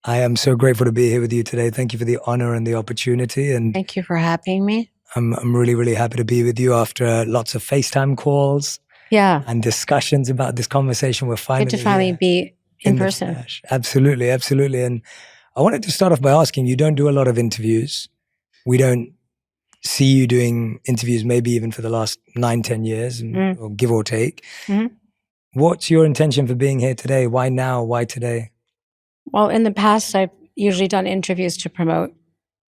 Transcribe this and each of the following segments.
I am so grateful to be here with you today. Thank you for the honor and the opportunity. And thank you for having me. I'm really, really happy to be with you after lots of FaceTime calls. Yeah. And discussions about this conversation. We're finally good to finally be in person. Absolutely, absolutely. And I wanted to start off by asking, you don't do a lot of interviews. We don't see you doing interviews maybe even for the last 9-10 years, or give or take. Mm-hmm. What's your intention for being here today? Why now? Why today? Well, in the past, I've usually done interviews to promote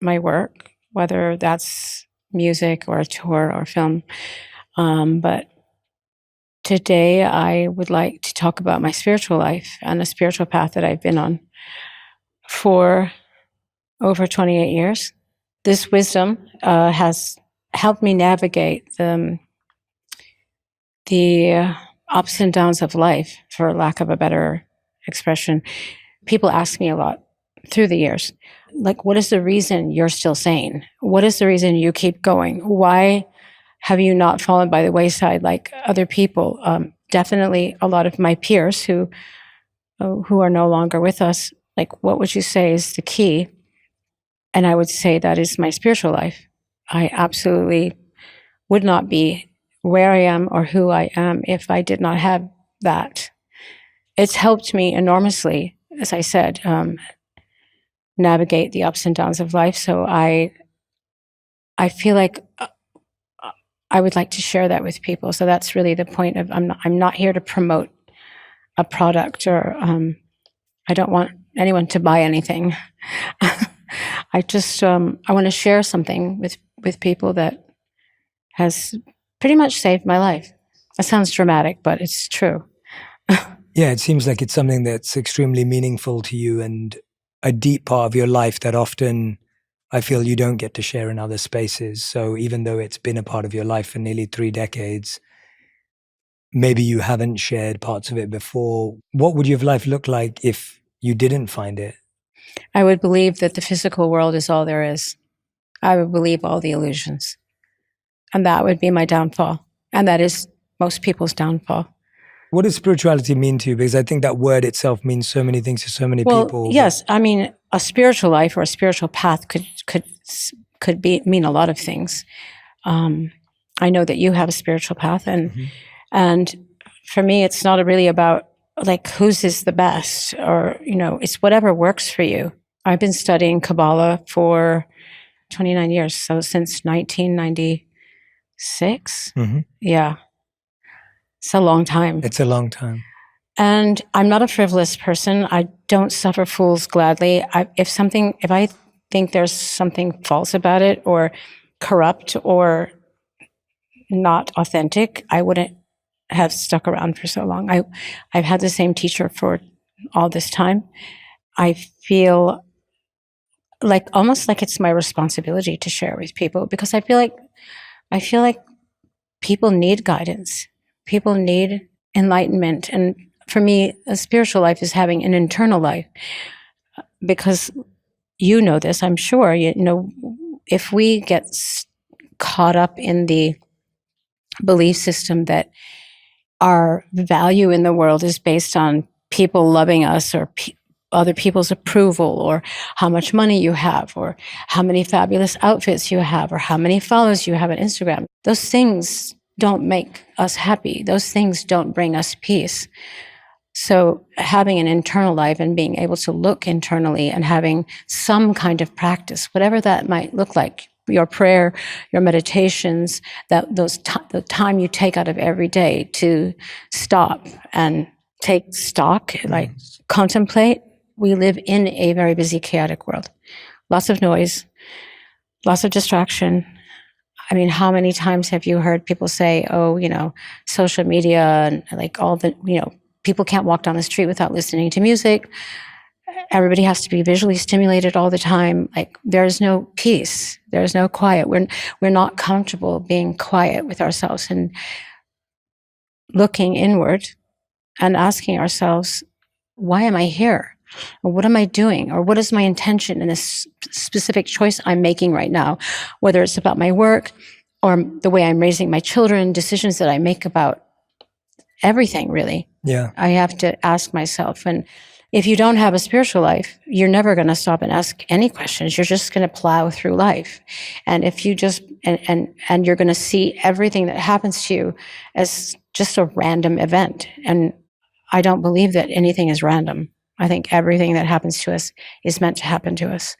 my work, whether that's music or a tour or film. But today, I would like to talk about my spiritual life and the spiritual path that I've been on for over 28 years. This wisdom has helped me navigate the ups and downs of life, for lack of a better expression. People ask me a lot through the years, like, what is the reason you're still sane? What is the reason you keep going? Why have you not fallen by the wayside like other people? Definitely a lot of my peers who are no longer with us, like, what would you say is the key? And I would say that is my spiritual life. I absolutely would not be where I am or who I am if I did not have that. It's helped me enormously, as I said, navigate the ups and downs of life. So I feel like I would like to share that with people. So that's really the point of, I'm not here to promote a product, or I don't want anyone to buy anything. I just I want to share something with people that has pretty much saved my life. That sounds dramatic, but it's true. Yeah, it seems like it's something that's extremely meaningful to you and a deep part of your life that often I feel you don't get to share in other spaces. So even though it's been a part of your life for nearly 3 decades, maybe you haven't shared parts of it before. What would your life look like if you didn't find it? I would believe that the physical world is all there is. I would believe all the illusions. And that would be my downfall. And that is most people's downfall. What does spirituality mean to you? Because I think that word itself means so many things to so many people. Yes. I mean, a spiritual life or a spiritual path could mean a lot of things. I know that you have a spiritual path, and for me, it's not really about like whose is the best, or, it's whatever works for you. I've been studying Kabała for 29 years, so since 1996. Mm-hmm. Yeah. It's a long time. It's a long time. And I'm not a frivolous person. I don't suffer fools gladly. If I think there's something false about it, or corrupt, or not authentic, I wouldn't have stuck around for so long. I've had the same teacher for all this time. I feel like almost like it's my responsibility to share with people, because I feel like people need guidance. People need enlightenment. And for me, a spiritual life is having an internal life, because you know this, I'm sure, if we get caught up in the belief system that our value in the world is based on people loving us, or other people's approval, or how much money you have, or how many fabulous outfits you have, or how many followers you have on Instagram, those things don't make us happy. Those things don't bring us peace. So having an internal life and being able to look internally and having some kind of practice, whatever that might look like, your prayer, your meditations, the time you take out of every day to stop and take stock, like contemplate. We live in a very busy, chaotic world. Lots of noise, lots of distraction. I mean, how many times have you heard people say, social media and like all the, people can't walk down the street without listening to music. Everybody has to be visually stimulated all the time. Like, there's no peace. There's no quiet. We're not comfortable being quiet with ourselves and looking inward and asking ourselves, why am I here? Or what am I doing? Or what is my intention in this specific choice I'm making right now? Whether it's about my work or the way I'm raising my children, decisions that I make about everything, really. Yeah. I have to ask myself. And if you don't have a spiritual life, you're never going to stop and ask any questions. You're just going to plow through life. And if you just, and you're going to see everything that happens to you as just a random event. And I don't believe that anything is random. I think everything that happens to us is meant to happen to us,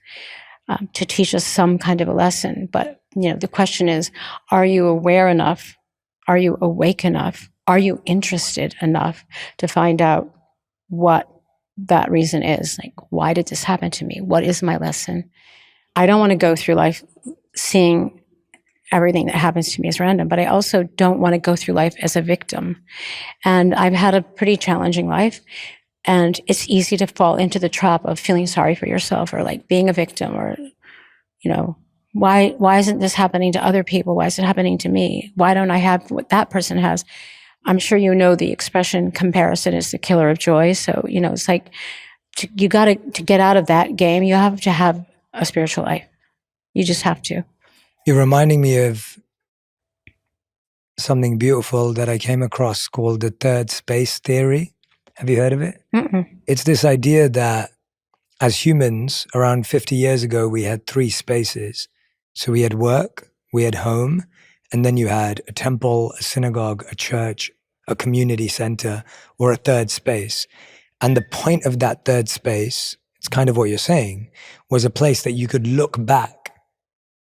to teach us some kind of a lesson. But, the question is, are you aware enough? Are you awake enough? Are you interested enough to find out what that reason is? Like, why did this happen to me? What is my lesson? I don't want to go through life seeing everything that happens to me as random, but I also don't want to go through life as a victim. And I've had a pretty challenging life, and it's easy to fall into the trap of feeling sorry for yourself, or like being a victim, or, why isn't this happening to other people? Why is it happening to me? Why don't I have what that person has? I'm sure you know the expression, comparison is the killer of joy. So, it's like, you got to get out of that game. You have to have a spiritual life. You just have to. You're reminding me of something beautiful that I came across called the third space theory. Have you heard of it? Mm-mm. It's this idea that as humans, around 50 years ago, we had three spaces. So we had work, we had home, and then you had a temple, a synagogue, a church, a community center, or a third space. And the point of that third space, it's kind of what you're saying, was a place that you could look back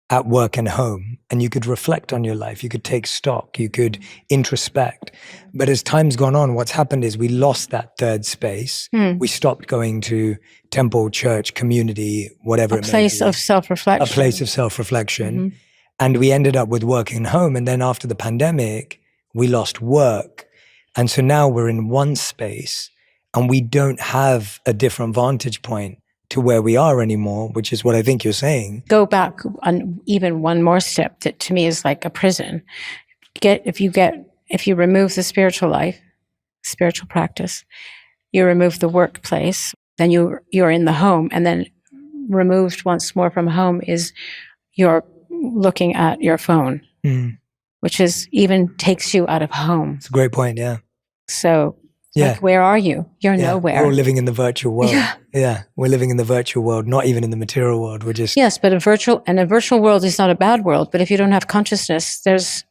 at work and home, and you could reflect on your life, you could take stock, you could introspect. But as time's gone on, what's happened is we lost that third space. We stopped going to temple, church, community, whatever it may be. A place of self-reflection. A place of self-reflection. And we ended up with work and home. And then after the pandemic, we lost work. And so now we're in one space, and we don't have a different vantage point to where we are anymore, which is what I think you're saying. Go back on even one more step that to me is like a prison. If you remove the spiritual life, spiritual practice, you remove the workplace, then you're in the home, and then removed once more from home is you're looking at your phone, which is even takes you out of home. It's a great point, yeah. So, like, where are you? You're nowhere. We're all living in the virtual world. Yeah, we're living in the virtual world, not even in the material world. We're just... Yes, but a virtual world is not a bad world. But if you don't have consciousness, there's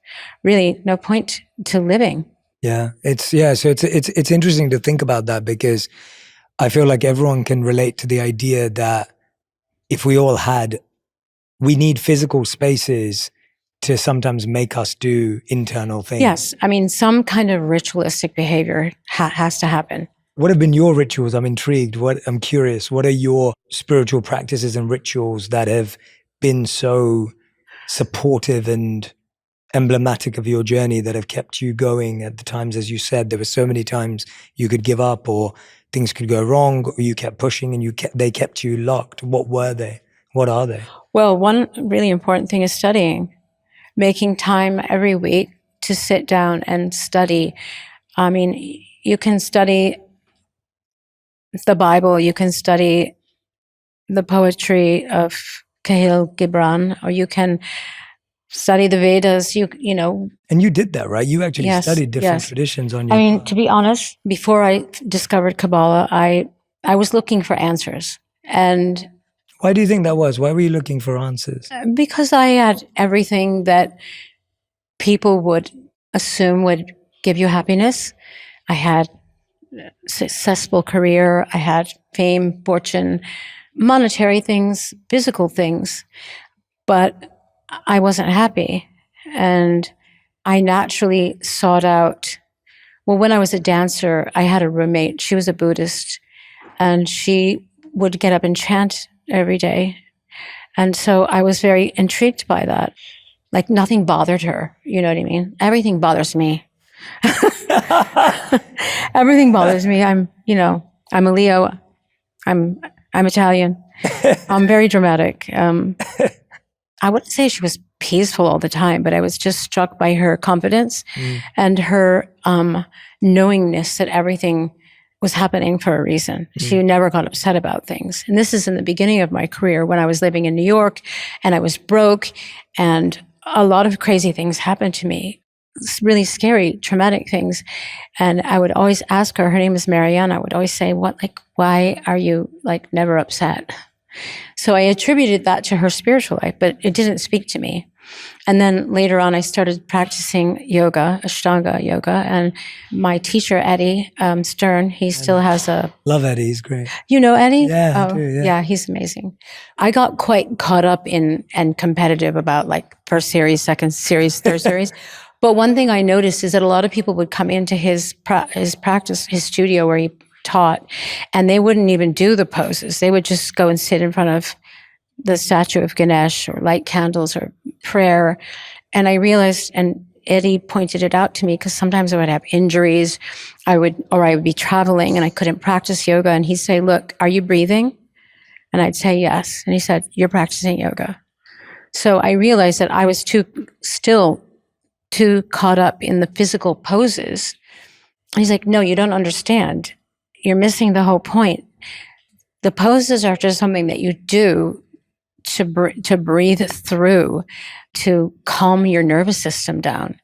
really no point to living. So it's interesting to think about that, because I feel like everyone can relate to the idea that if we all we need physical spaces to sometimes make us do internal things. Yes. I mean, some kind of ritualistic behavior has to happen. What have been your rituals? I'm intrigued. I'm curious. What are your spiritual practices and rituals that have been so supportive and emblematic of your journey, that have kept you going at the times, as you said, there were so many times you could give up, or things could go wrong, or you kept pushing and they kept you locked? What were they? What are they? Well, one really important thing is studying. Making time every week to sit down and study. I mean, you can study the Bible, you can study the poetry of Kahlil Gibran, or you can study the Vedas, you know. And you did that, right? You actually studied different traditions on your... I mean, to be honest, before I discovered Kabbalah, I was looking for answers. And why do you think that was? Why were you looking for answers? Because I had everything that people would assume would give you happiness. I had a successful career. I had fame, fortune, monetary things, physical things. But I wasn't happy. And I naturally sought out, well, when I was a dancer, I had a roommate. She was a Buddhist, and she would get up and chant every day. And so I was very intrigued by that. Like, nothing bothered her. You know what I mean? Everything bothers me. Everything bothers me. I'm a Leo. I'm Italian. I'm very dramatic. I wouldn't say she was peaceful all the time, but I was just struck by her confidence and her knowingness that everything was happening for a reason. She never got upset about things. And this is in the beginning of my career when I was living in New York and I was broke and a lot of crazy things happened to me. really scary, traumatic things. And I would always ask her name is Marianne. I would always say, why are you never upset? So I attributed that to her spiritual life, but it didn't speak to me. And then later on, I started practicing yoga, Ashtanga yoga. And my teacher, Eddie Stern, he still has a... Love Eddie, he's great. You know Eddie? Yeah, I do, yeah. Yeah, he's amazing. I got quite caught up in and competitive about first series, second series, third series. But one thing I noticed is that a lot of people would come into his practice, his studio where he taught, and they wouldn't even do the poses. They would just go and sit in front of the statue of Ganesh or light candles or prayer. And I realized, and Eddie pointed it out to me, because sometimes I would have injuries, I would be traveling and I couldn't practice yoga. And he'd say, look, are you breathing? And I'd say, yes. And he said, you're practicing yoga. So I realized that I was too caught up in the physical poses. And he's like, no, you don't understand. You're missing the whole point. The poses are just something that you do to breathe through, to calm your nervous system down,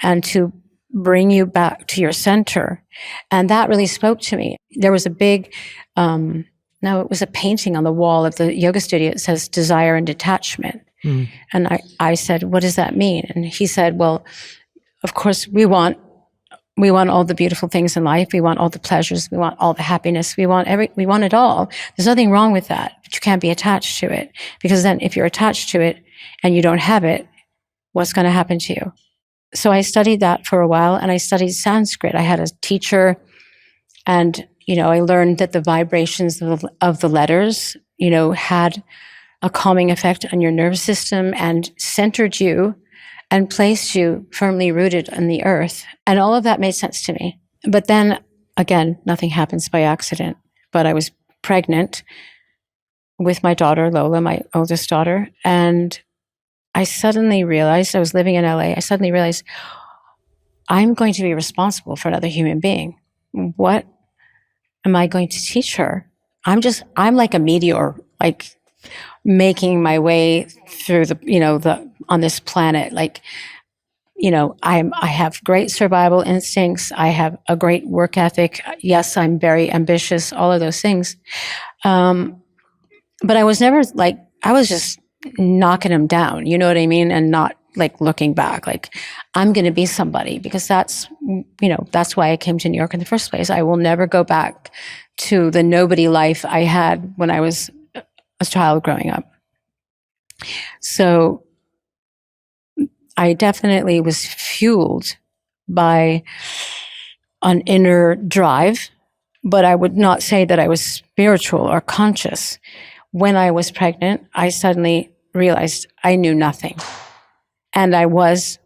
and to bring you back to your center. And that really spoke to me. There was a big, it was a painting on the wall of the yoga studio. It says desire and detachment. Mm. And I said, what does that mean? And he said, well, of course we want all the beautiful things in life. We want all the pleasures. We want all the happiness. We want it all. There's nothing wrong with that, but you can't be attached to it, because then if you're attached to it and you don't have it, what's going to happen to you? So I studied that for a while, and I studied Sanskrit. I had a teacher, and, I learned that the vibrations of the letters, had a calming effect on your nervous system and centered you and placed you firmly rooted in the earth. And all of that made sense to me. But then, again, nothing happens by accident. But I was pregnant with my daughter, Lola, my oldest daughter. And I suddenly realized, I was living in LA, I suddenly realized I'm going to be responsible for another human being. What am I going to teach her? I'm like a meteor, making my way through on this planet. I have great survival instincts. I have a great work ethic. Yes, I'm very ambitious, all of those things. But I was never I was just knocking them down, you know what I mean? And not looking back, I'm going to be somebody, because that's why I came to New York in the first place. I will never go back to the nobody life I had when I was a child growing up. So I definitely was fueled by an inner drive, but I would not say that I was spiritual or conscious. When I was pregnant, I suddenly realized I knew nothing. And I was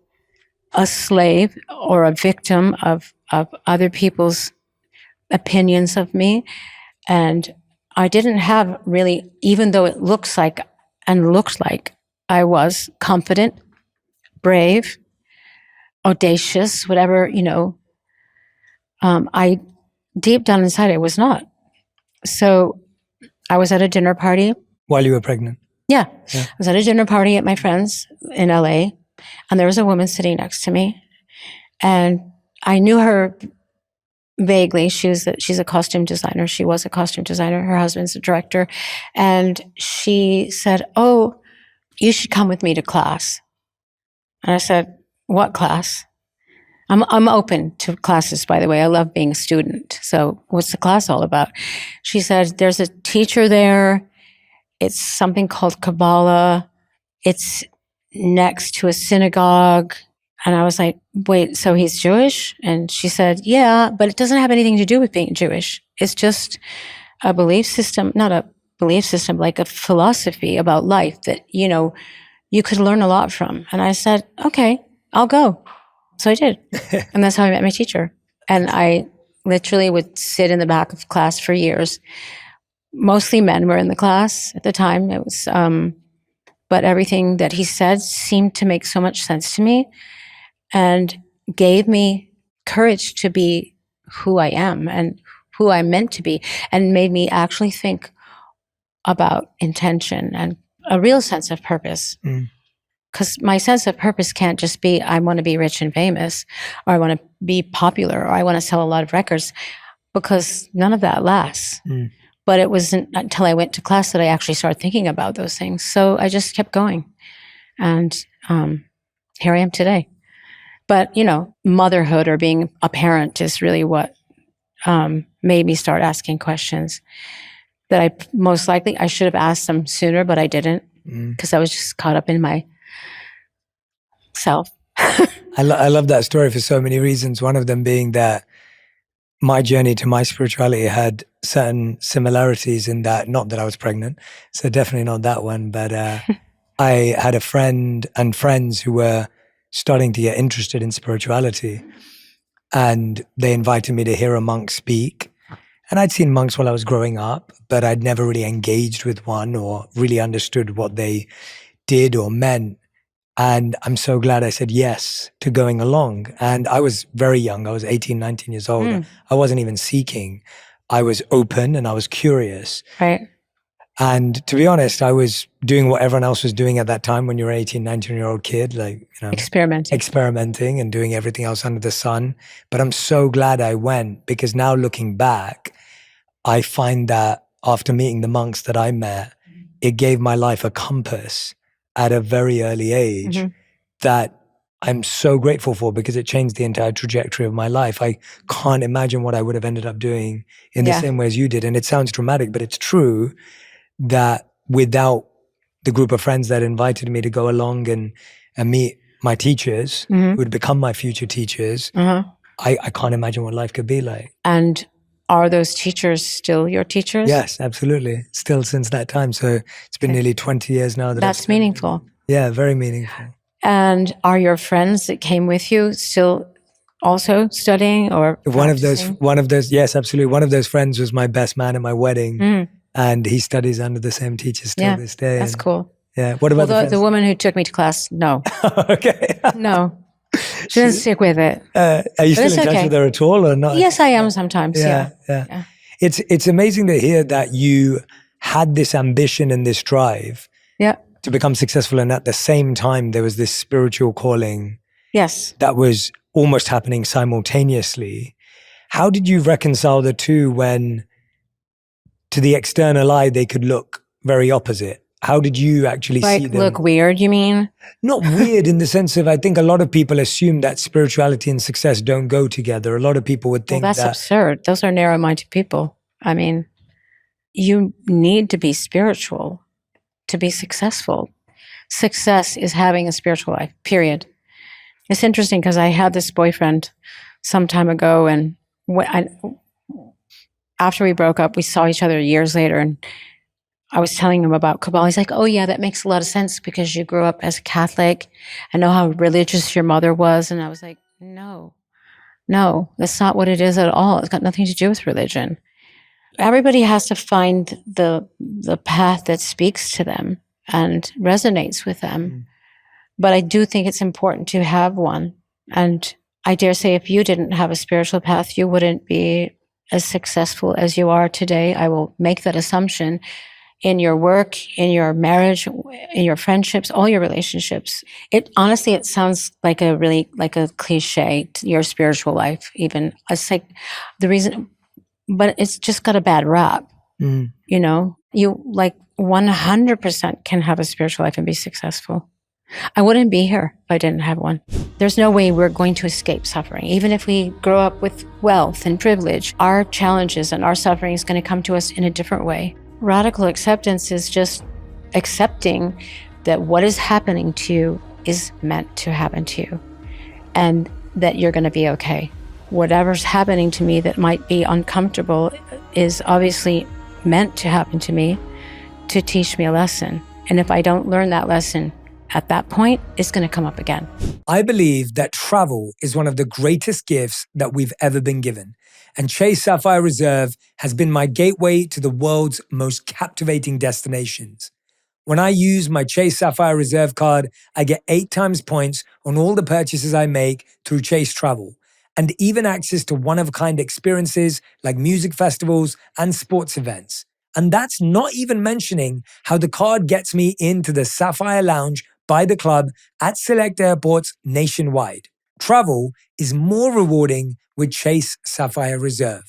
a slave or a victim of other people's opinions of me. And I didn't have really, even though it looks like and looked like I was confident, brave, audacious, whatever, I deep down inside, I was not. So I was at a dinner party. While you were pregnant? Yeah. I was at a dinner party at my friend's in LA, and there was a woman sitting next to me, and I knew her vaguely. She's a costume designer. She was a costume designer. Her husband's a director. And she said, oh, you should come with me to class. And I said, what class? I'm open to classes, by the way. I love being a student. So what's the class all about? She said, there's a teacher there. It's something called Kabała. It's next to a synagogue. And I was like, wait, so he's Jewish? And she said, yeah, but it doesn't have anything to do with being Jewish. It's just a belief system, not a belief system, like a philosophy about life that, you could learn a lot from. And I said, okay, I'll go. So I did. And that's how I met my teacher. And I literally would sit in the back of class for years. Mostly men were in the class at the time. It was, but everything that he said seemed to make so much sense to me and gave me courage to be who I am and who I'm meant to be, and made me actually think about intention and a real sense of purpose. Mm. because my sense of purpose can't just be, I want to be rich and famous, or I want to be popular, or I want to sell a lot of records, because none of that lasts. But it wasn't until I went to class that I actually started thinking about those things. So I just kept going. And here I am today. But, motherhood or being a parent is really what made me start asking questions that I should have asked them sooner, but I didn't, because I was just caught up in myself. I love that story for so many reasons. One of them being that my journey to my spirituality had certain similarities in that, not that I was pregnant, so definitely not that one, but I had a friend and friends who were starting to get interested in spirituality, and they invited me to hear a monk speak. And I'd seen monks while I was growing up, but I'd never really engaged with one or really understood what they did or meant. And I'm so glad I said yes to going along. And I was very young. I was 18, 19 years old. I wasn't even seeking. I was open and I was curious. Right. And to be honest, I was doing what everyone else was doing at that time when you're an 18, 19-year-old kid, experimenting and doing everything else under the sun. But I'm so glad I went, because now looking back, I find that after meeting the monks that I met, it gave my life a compass at a very early age that I'm so grateful for, because it changed the entire trajectory of my life. I can't imagine what I would have ended up doing in the same way as you did. And it sounds dramatic, but it's true that without the group of friends that invited me to go along and meet my teachers, who would become my future teachers, I can't imagine what life could be like. And are those teachers still your teachers? Yes, absolutely. Still since that time. So it's been nearly 20 years now. That's meaningful. Yeah, very meaningful. And are your friends that came with you still also studying or practicing? One of those, yes, absolutely. One of those friends was my best man at my wedding, and he studies under the same teachers still this day. That's cool. Yeah. What about the woman who took me to class? No. Okay. No. She doesn't stick with it. Are you still in touch with her at all or not? Yes, I am sometimes. Yeah. It's amazing to hear that you had this ambition and this drive to become successful, and at the same time there was this spiritual calling that was almost happening simultaneously. How did you reconcile the two when, to the external eye, they could look very opposite? How did you actually see them? Look weird, you mean? Not weird in the sense of, I think a lot of people assume that spirituality and success don't go together. A lot of people would think that's absurd. Those are narrow-minded people. I mean, you need to be spiritual to be successful. Success is having a spiritual life, period. It's interesting because I had this boyfriend some time ago, and after we broke up, we saw each other years later, and I was telling him about Kabbalah. He's like, oh yeah, that makes a lot of sense because you grew up as a Catholic. I know how religious your mother was. And I was like, no, that's not what it is at all. It's got nothing to do with religion. Everybody has to find the path that speaks to them and resonates with them. But I do think it's important to have one. And I dare say if you didn't have a spiritual path, you wouldn't be as successful as you are today. I will make that assumption. In your work, in your marriage, in your friendships, all your relationships. It sounds like a cliche, your spiritual life even. It's like the reason, but it's just got a bad rap. You 100% can have a spiritual life and be successful. I wouldn't be here if I didn't have one. There's no way we're going to escape suffering. Even if we grow up with wealth and privilege, our challenges and our suffering is going to come to us in a different way. Radical acceptance is just accepting that what is happening to you is meant to happen to you, and that you're going to be okay. Whatever's happening to me that might be uncomfortable is obviously meant to happen to me to teach me a lesson. And if I don't learn that lesson at that point, it's going to come up again. I believe that travel is one of the greatest gifts that we've ever been given. And Chase Sapphire Reserve has been my gateway to the world's most captivating destinations. When I use my Chase Sapphire Reserve card, I get 8 times points on all the purchases I make through Chase Travel, and even access to one-of-a-kind experiences like music festivals and sports events. And that's not even mentioning how the card gets me into the Sapphire Lounge by the club at select airports nationwide. Travel is more rewarding with Chase Sapphire Reserve.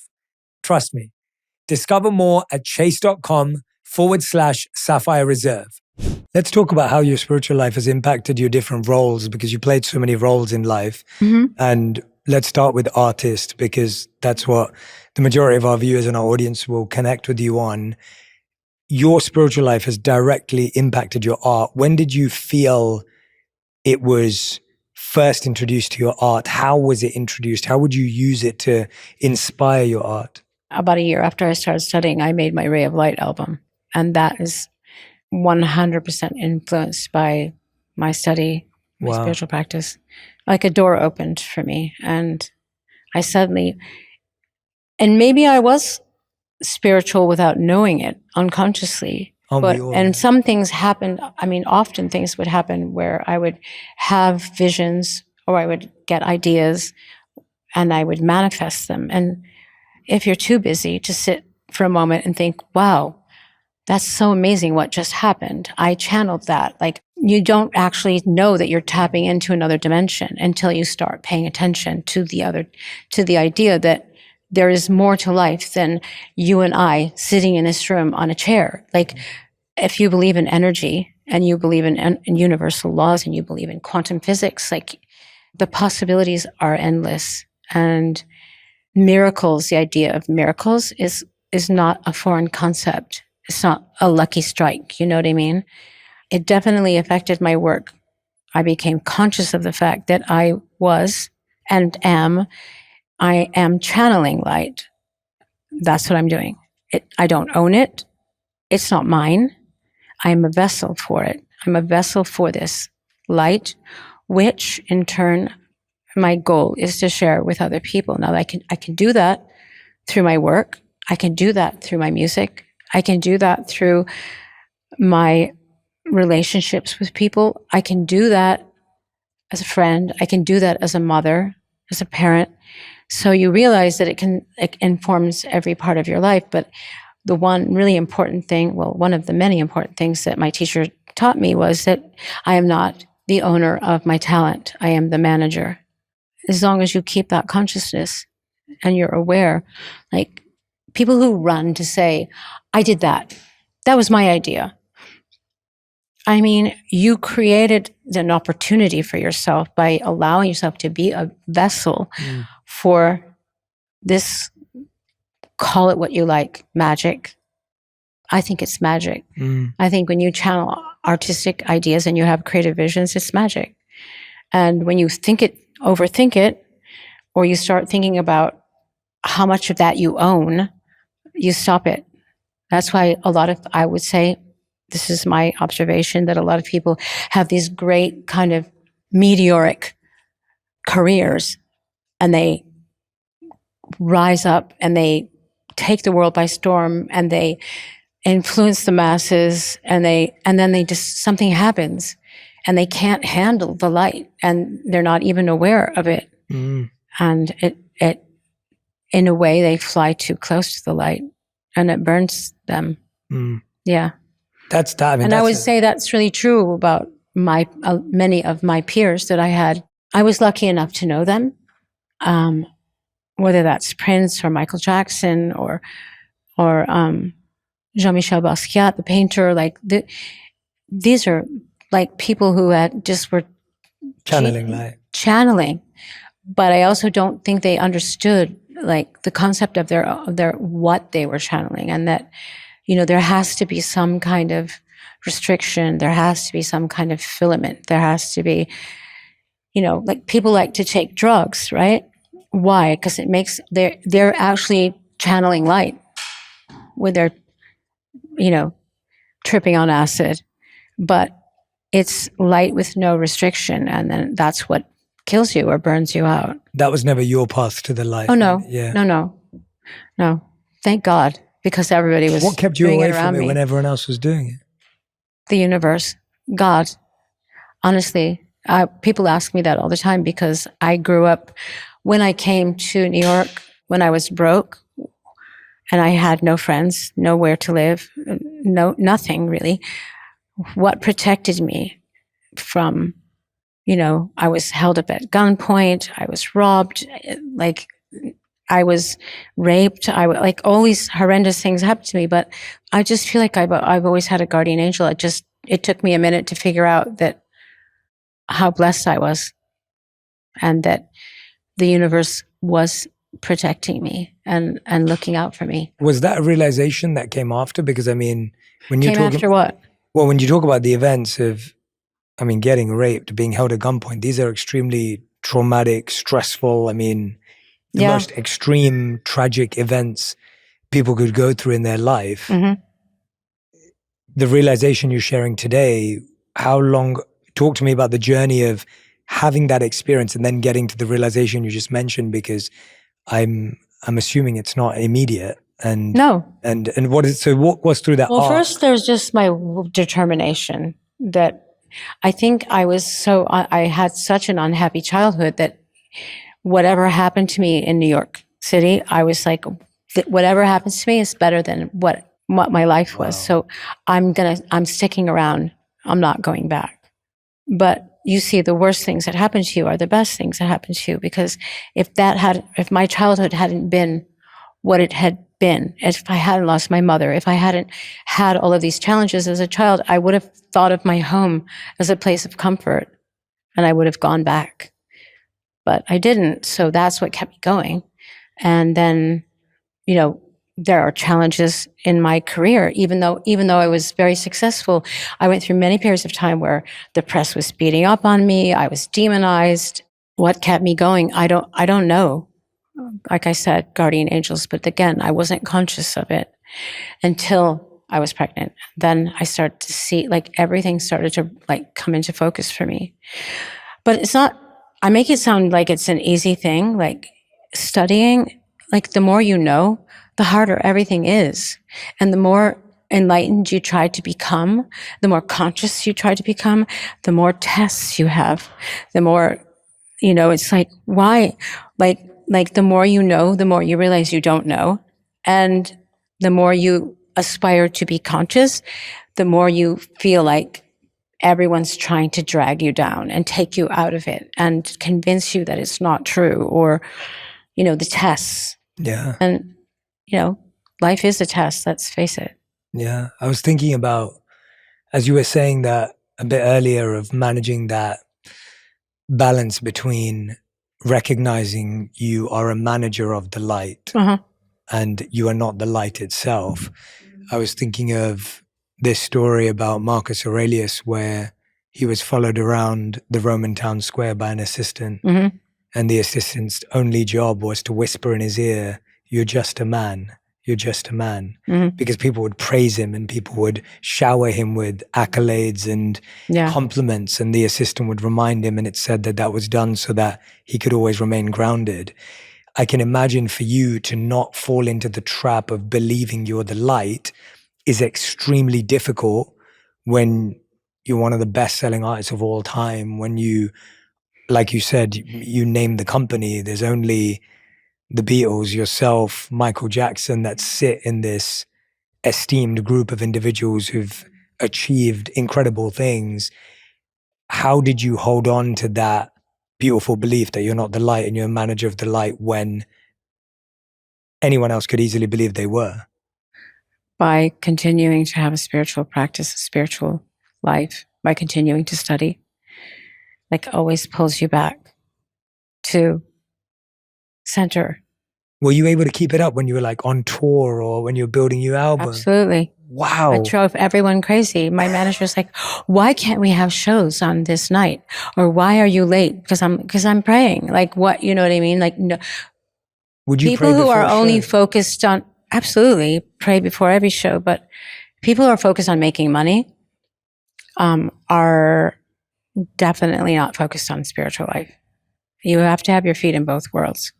Trust me. Discover more at chase.com/Sapphire Reserve. Let's talk about how your spiritual life has impacted your different roles, because you played so many roles in life. And let's start with artist, because that's what the majority of our viewers and our audience will connect with you on. Your spiritual life has directly impacted your art. When did you feel it was first introduced to your art? How was it introduced? How would you use it to inspire your art? About a year after I started studying, I made my Ray of Light album. And that is 100% influenced by my study, my spiritual practice. Like a door opened for me. And I suddenly, and maybe I was spiritual without knowing it, unconsciously. And some things happened. I mean, often things would happen where I would have visions or I would get ideas and I would manifest them. And if you're too busy to sit for a moment and think, wow, that's so amazing what just happened. I channeled that. Like, you don't actually know that you're tapping into another dimension until you start paying attention to the idea that there is more to life than you and I sitting in this room on a chair. Like, if you believe in energy and you believe in universal laws and you believe in quantum physics, like, the possibilities are endless. And miracles, the idea of miracles is not a foreign concept. It's not a lucky strike. You know what I mean? It definitely affected my work. I became conscious of the fact that I am channeling light. That's what I'm doing. I don't own it. It's not mine. I am a vessel for it. I'm a vessel for this light, which in turn, my goal is to share with other people. Now, I can do that through my work. I can do that through my music. I can do that through my relationships with people. I can do that as a friend. I can do that as a mother, as a parent. So you realize that it informs every part of your life. But the one really important thing, well, one of the many important things that my teacher taught me was that I am not the owner of my talent. I am the manager. As long as you keep that consciousness and you're aware, like, people who run to say, I did that. That was my idea. I mean, you created an opportunity for yourself by allowing yourself to be a vessel for this, call it what you like, magic. I think it's magic. I think when you channel artistic ideas and you have creative visions, it's magic. And when you overthink it, or you start thinking about how much of that you own, you stop it. That's why I would say, this is my observation, that a lot of people have these great kind of meteoric careers and they rise up and they take the world by storm and they influence the masses and then something happens and they can't handle the light and they're not even aware of it. And it in a way, they fly too close to the light and it burns them. Yeah. That's that. I mean, and I would say that's really true about many of my peers that I had. I was lucky enough to know them, whether that's Prince or Michael Jackson or Jean-Michel Basquiat, the painter. Like these are like people who were channeling. But I also don't think they understood like the concept of their what they were channeling, and that, you know, there has to be some kind of restriction, there has to be some kind of filament, there has to be, you know, like people like to take drugs, right? Why? Because they're actually channeling light when they're, you know, tripping on acid, but it's light with no restriction, and then that's what kills you or burns you out. That was never your path to the light. Oh no, yeah, no. Thank God, because everybody was. What kept you away from it me. when everyone else was doing it? The universe, God. Honestly, people ask me that all the time because I grew up. When I came to New York, when I was broke, and I had no friends, nowhere to live, nothing really. What protected me from, I was held up at gunpoint. I was robbed. Like, I was raped. Like, all these horrendous things happened to me. But I just feel like I've always had a guardian angel. It took me a minute to figure out that how blessed I was, and that the universe was protecting me and looking out for me. Was that a realization that came after? Because I mean, when you after what? Well, when you talk about the events of, getting raped, being held at gunpoint, these are extremely traumatic, stressful. The most extreme, tragic events people could go through in their life. Mm-hmm. The realization you're sharing today, talk to me about the journey of having that experience and then getting to the realization you just mentioned, because I'm assuming it's not immediate. And no. And what was through that? Well, arc? first there's just my determination that I think I had such an unhappy childhood that whatever happened to me in New York City, I was like, whatever happens to me is better than what my life was. Wow. So I'm sticking around. I'm not going back. But you see, the worst things that happen to you are the best things that happen to you, because if my childhood hadn't been what it had been, if I hadn't lost my mother, if I hadn't had all of these challenges as a child, I would have thought of my home as a place of comfort, and I would have gone back. But I didn't, so that's what kept me going. And then, there are challenges in my career. Even though I was very successful, I went through many periods of time where the press was beating up on me. I was demonized. What kept me going? I don't know. Like I said, guardian angels. But again, I wasn't conscious of it until I was pregnant. Then I started to see, like, everything started to come into focus for me. But it's not. I make it sound like it's an easy thing. Like, studying, like, the more you know, the harder everything is. And the more enlightened you try to become, the more conscious you try to become, the more tests you have, the more, it's like, why? Like the more you know, the more you realize you don't know. And the more you aspire to be conscious, the more you feel like everyone's trying to drag you down and take you out of it and convince you that it's not true, or, the tests. Yeah. And, life is a test, let's face it. Yeah. I was thinking about, as you were saying that a bit earlier, of managing that balance between recognizing you are a manager of the light and you are not the light itself. I was thinking of this story about Marcus Aurelius, where he was followed around the Roman town square by an assistant, and the assistant's only job was to whisper in his ear, "You're just a man. You're just a man." Because people would praise him and people would shower him with accolades and compliments, and the assistant would remind him, and it said that was done so that he could always remain grounded. I can imagine for you to not fall into the trap of believing you're the light is extremely difficult when you're one of the best-selling artists of all time, when you, like you said, you name the company, there's only the Beatles, yourself, Michael Jackson, that sit in this esteemed group of individuals who've achieved incredible things. How did you hold on to that beautiful belief that you're not the light and you're a manager of the light when anyone else could easily believe they were? By continuing to have a spiritual practice, a spiritual life, by continuing to study, always pulls you back to center. Were you able to keep it up when you were on tour or when you were building your album? Absolutely. Wow. I drove everyone crazy. My manager was like, "Why can't we have shows on this night?" Or, "Why are you late?" Because I'm praying. What, you know what I mean? No. Would you people who are only focused on, absolutely pray before every show, but people who are focused on making money are definitely not focused on spiritual life. You have to have your feet in both worlds.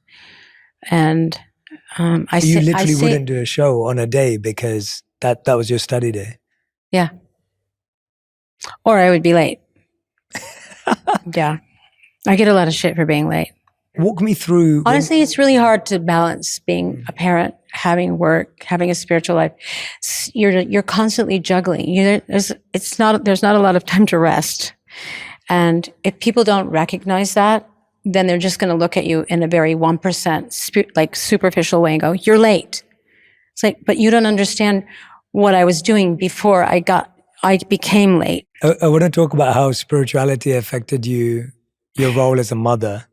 And you literally wouldn't do a show on a day because that was your study day. Yeah. Or I would be late. Yeah. I get a lot of shit for being late. Walk me through. Honestly, it's really hard to balance being a parent, having work, having a spiritual life. You're constantly juggling. There's not a lot of time to rest. And if people don't recognize that, then they're just going to look at you in a very 1% like superficial way and go, "You're late." It's like, but you don't understand what I was doing before I became late. I want to talk about how spirituality affected your role as a mother.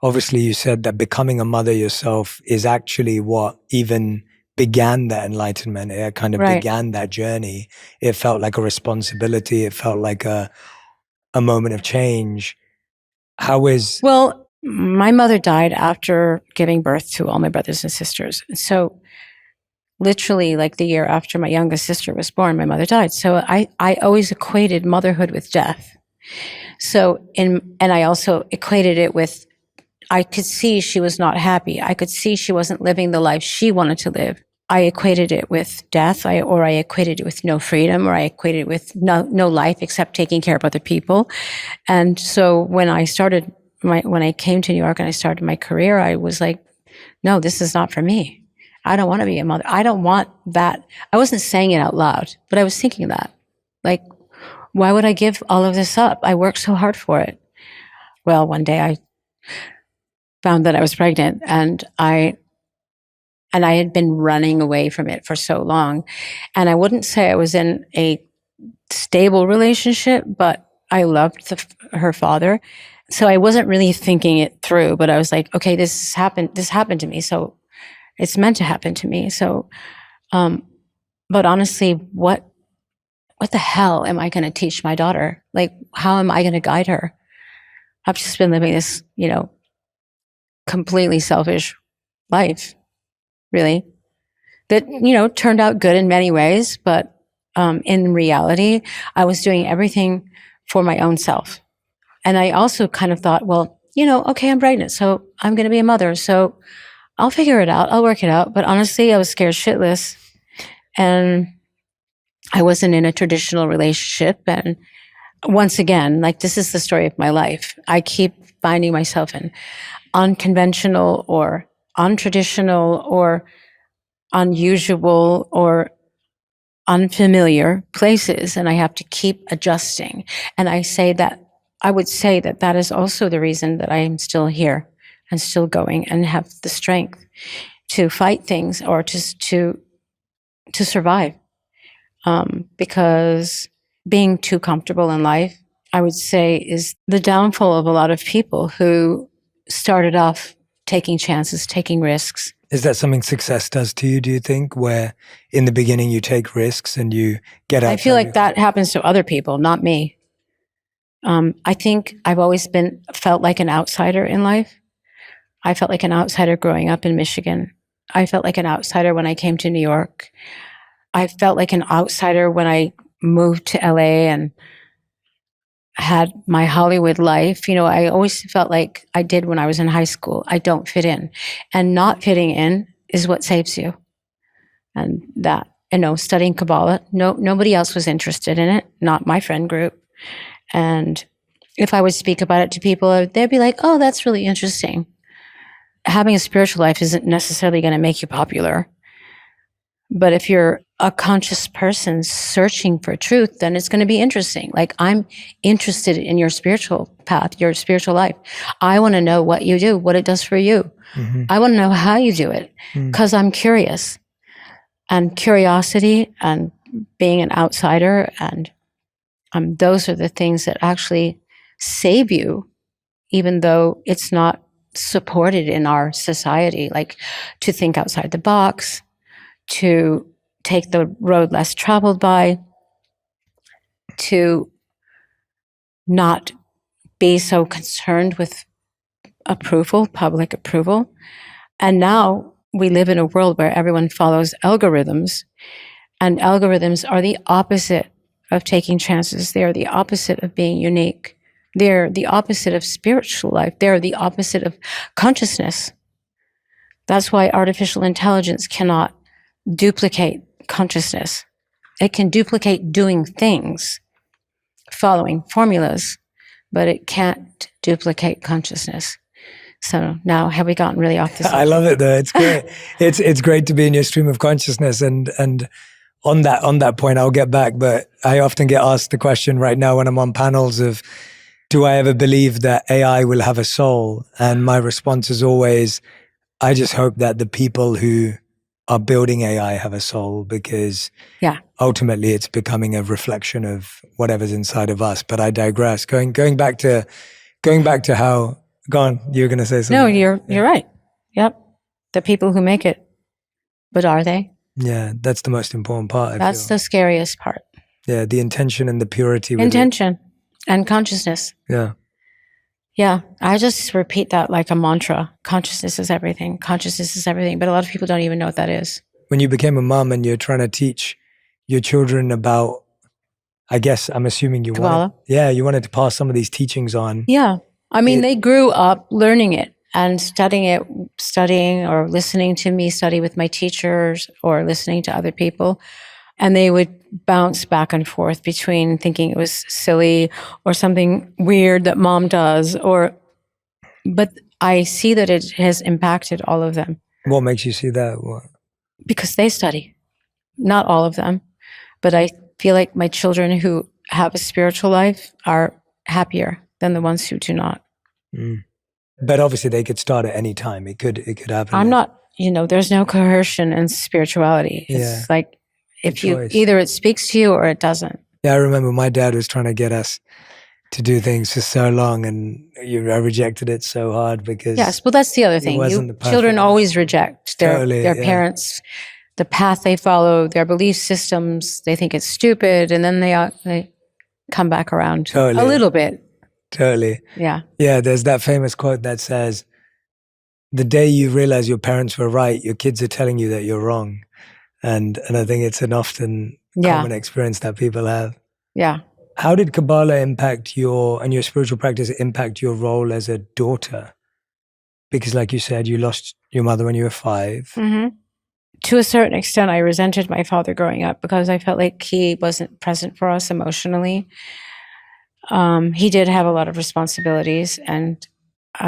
Obviously, you said that becoming a mother yourself is actually what even began that enlightenment. It kind of began that journey. It felt like a responsibility. It felt like a moment of change. Well, my mother died after giving birth to all my brothers and sisters. So literally like the year after my youngest sister was born, my mother died. So I always equated motherhood with death. So and I also equated it with, I could see she was not happy. I could see she wasn't living the life she wanted to live. I equated it with death, or I equated it with no freedom, or I equated it with no life except taking care of other people. And so when I came to New York and I started my career, I was like, no, this is not for me. I don't want to be a mother. I don't want that. I wasn't saying it out loud, but I was thinking that. Like, why would I give all of this up? I worked so hard for it. Well, one day I found that I was pregnant, and I had been running away from it for so long. And I wouldn't say I was in a stable relationship, but I loved her father. So I wasn't really thinking it through, but I was like, okay, this happened to me. So it's meant to happen to me. So, but honestly, what the hell am I going to teach my daughter? Like, how am I going to guide her? I've just been living this, completely selfish life, really, that, turned out good in many ways. But in reality, I was doing everything for my own self. And I also kind of thought, well, okay, I'm pregnant, so I'm going to be a mother. So I'll figure it out. I'll work it out. But honestly, I was scared shitless. And I wasn't in a traditional relationship. And once again, like, this is the story of my life. I keep finding myself in unconventional or untraditional or unusual or unfamiliar places. And I have to keep adjusting. And I would say that is also the reason that I am still here and still going and have the strength to fight things or just to survive. Because being too comfortable in life, I would say, is the downfall of a lot of people who started off taking chances, taking risks. Is that something success does to you, do you think, where in the beginning you take risks and you get out? I feel like that happens to other people, not me. I think I've always felt like an outsider in life. I felt like an outsider growing up in Michigan. I felt like an outsider when I came to New York. I felt like an outsider when I moved to LA and had my Hollywood life. I always felt like I did when I was in high school. I don't fit in. And not fitting in is what saves you. And that, studying Kabbalah, nobody else was interested in it, not my friend group. And if I would speak about it to people, they'd be like, oh, that's really interesting. Having a spiritual life isn't necessarily going to make you popular. But if you're a conscious person searching for truth, then it's going to be interesting. Like, I'm interested in your spiritual path, your spiritual life. I want to know what you do, what it does for you. Mm-hmm. I want to know how you do it, because I'm curious. And curiosity and being an outsider, and those are the things that actually save you, even though it's not supported in our society. Like, to think outside the box, to take the road less traveled by, to not be so concerned with approval, public approval. And now we live in a world where everyone follows algorithms, and algorithms are the opposite of taking chances. They are the opposite of being unique. They're the opposite of spiritual life. They're the opposite of consciousness. That's why artificial intelligence cannot duplicate consciousness. It can duplicate doing things, following formulas, but it can't duplicate consciousness. So now, have we gotten really off this? I love it though. It's great. It's great to be in your stream of consciousness. And on that point, I'll get back. But I often get asked the question right now when I'm on panels of, do I ever believe that AI will have a soul? And my response is always, I just hope that the people who are building AI have a soul, because ultimately it's becoming a reflection of whatever's inside of us. But I digress. Going back to how, go on, you were going to say something. No, you're right. Yep. The people who make it. But are they? Yeah, that's the most important part. That's the scariest part. Yeah, the intention and the purity. Intention and consciousness. Yeah. Yeah, I just repeat that like a mantra. Consciousness is everything. Consciousness is everything. But a lot of people don't even know what that is. When you became a mom and you're trying to teach your children about, I guess, I'm assuming you Kabbalah. you wanted to pass some of these teachings on. Yeah. I mean, they grew up learning it and studying or listening to me study with my teachers or listening to other people. And they would bounce back and forth between thinking it was silly or something weird that mom does, but I see that it has impacted all of them. What makes you see that? What? Because they study. Not all of them, but I feel like my children who have a spiritual life are happier than the ones who do not. Mm. But obviously they could start at any time. It could happen. I'm not, there's no coercion in spirituality. It's like, if you either it speaks to you or it doesn't. Yeah, I remember my dad was trying to get us to do things for so long, and I rejected it so hard because yes, well, that's the other thing. Children always reject their parents, the path they follow, their belief systems. They think it's stupid, and then they come back around a little bit. Totally. Yeah. Yeah. There's that famous quote that says, "The day you realize your parents were right, your kids are telling you that you're wrong." And I think it's an often common experience that people have. Yeah. How did Kabbalah impact your spiritual practice impact your role as a daughter? Because like you said, you lost your mother when you were 5. Mm-hmm. To a certain extent, I resented my father growing up because I felt like he wasn't present for us emotionally. He did have a lot of responsibilities, and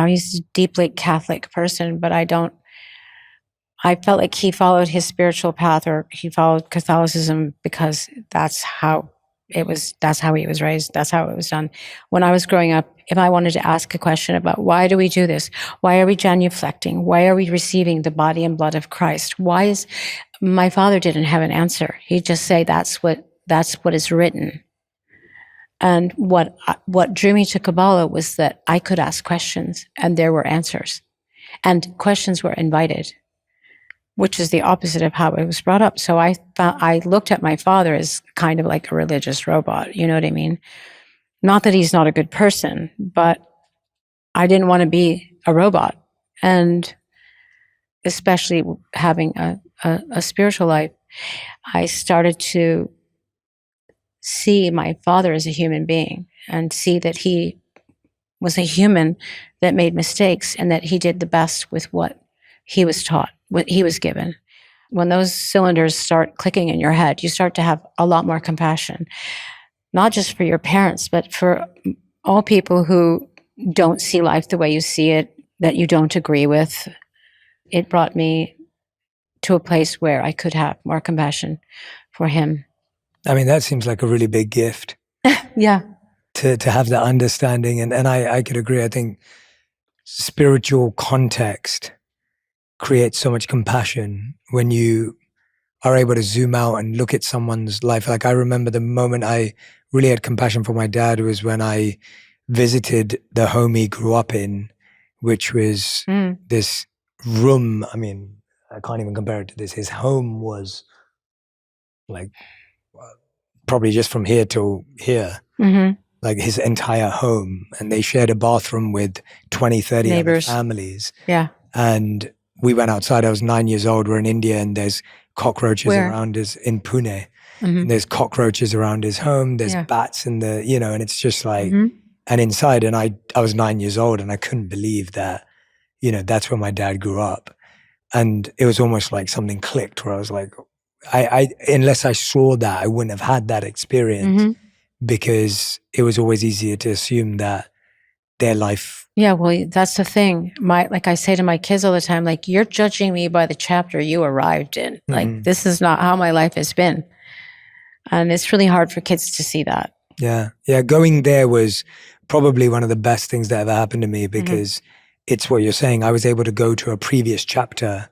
he's a deeply Catholic person, but I felt like he followed his spiritual path, or he followed Catholicism because that's how he was raised. That's how it was done. When I was growing up, if I wanted to ask a question about why do we do this? Why are we genuflecting? Why are we receiving the body and blood of Christ? My father didn't have an answer. He'd just say, that's what is written. And what drew me to Kabbalah was that I could ask questions and there were answers, and questions were invited, which is the opposite of how I was brought up. So I looked at my father as kind of like a religious robot. You know what I mean? Not that he's not a good person, but I didn't want to be a robot. And especially having a spiritual life, I started to see my father as a human being and see that he was a human that made mistakes and that he did the best with what he was taught, what he was given. When those cylinders start clicking in your head, you start to have a lot more compassion, not just for your parents, but for all people who don't see life the way you see it, that you don't agree with. It brought me to a place where I could have more compassion for him. I mean, that seems like a really big gift. Yeah. To have that understanding. And I could agree. I think spiritual context creates so much compassion when you are able to zoom out and look at someone's life. Like I remember the moment I really had compassion for my dad was when I visited the home he grew up in, which was this room. I mean, I can't even compare it to this. His home was like probably just from here till here, like his entire home. And they shared a bathroom with 20, 30 neighbors, other families. Yeah. And we went outside. I was 9 years old. We're in India, and there's cockroaches around us in Pune. And there's cockroaches around his home. There's bats in the, and it's just like, and inside, and I was 9 years old, and I couldn't believe that, that's where my dad grew up. And it was almost like something clicked where I was like, I unless I saw that, I wouldn't have had that experience, because it was always easier to assume that their life. Yeah, well, that's the thing. Like I say to my kids all the time, like, you're judging me by the chapter you arrived in. Like, this is not how my life has been. And it's really hard for kids to see that. Yeah. Yeah. Going there was probably one of the best things that ever happened to me, because it's what you're saying. I was able to go to a previous chapter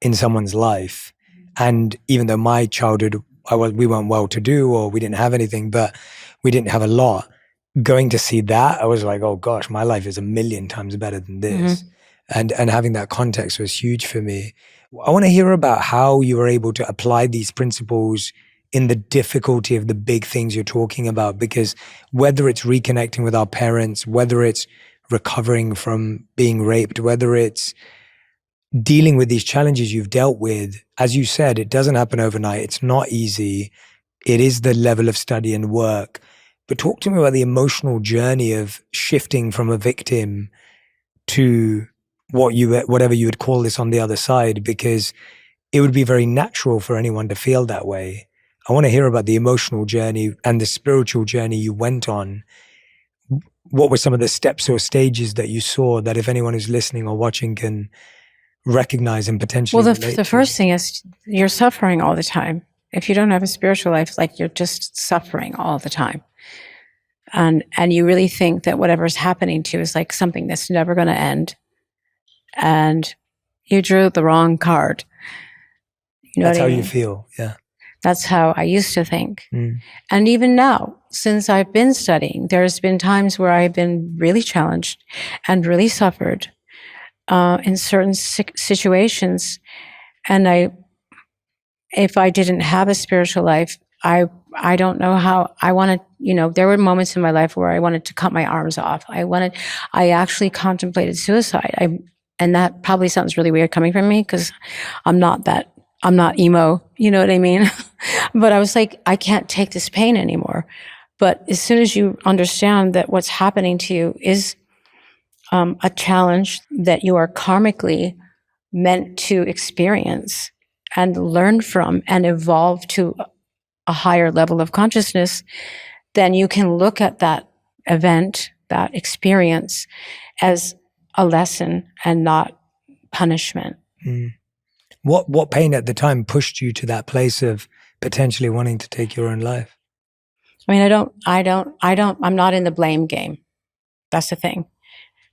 in someone's life. And even though my childhood, we weren't well to do, or we didn't have anything, but we didn't have a lot. Going to see that, I was like, oh gosh, my life is a million times better than this. And having that context was huge for me. I want to hear about how you were able to apply these principles in the difficulty of the big things you're talking about, because whether it's reconnecting with our parents, whether it's recovering from being raped, whether it's dealing with these challenges you've dealt with, as you said, it doesn't happen overnight. It's not easy. It is the level of study and work. But talk to me about the emotional journey of shifting from a victim to whatever you would call this on the other side, because it would be very natural for anyone to feel that way. I want to hear about the emotional journey and the spiritual journey you went on. What were some of the steps or stages that you saw that if anyone who's listening or watching can recognize and potentially relate the first thing is you're suffering all the time. If you don't have a spiritual life, like you're just suffering all the time. And you really think that whatever's happening to you is like something that's never going to end. And you drew the wrong card. You know That's what I how mean? you feel, yeah. That's how I used to think. And even now, since I've been studying, there's been times where I've been really challenged and really suffered in certain situations. And if I didn't have a spiritual life, I don't know how I wanted, there were moments in my life where I wanted to cut my arms off. I actually contemplated suicide. And that probably sounds really weird coming from me, because I'm not emo, you know what I mean? But I was like, I can't take this pain anymore. But as soon as you understand that what's happening to you is a challenge that you are karmically meant to experience and learn from and evolve to a higher level of consciousness, then you can look at that event, that experience, as a lesson and not punishment. What pain at the time pushed you to that place of potentially wanting to take your own life? I mean, I'm not in the blame game. That's the thing.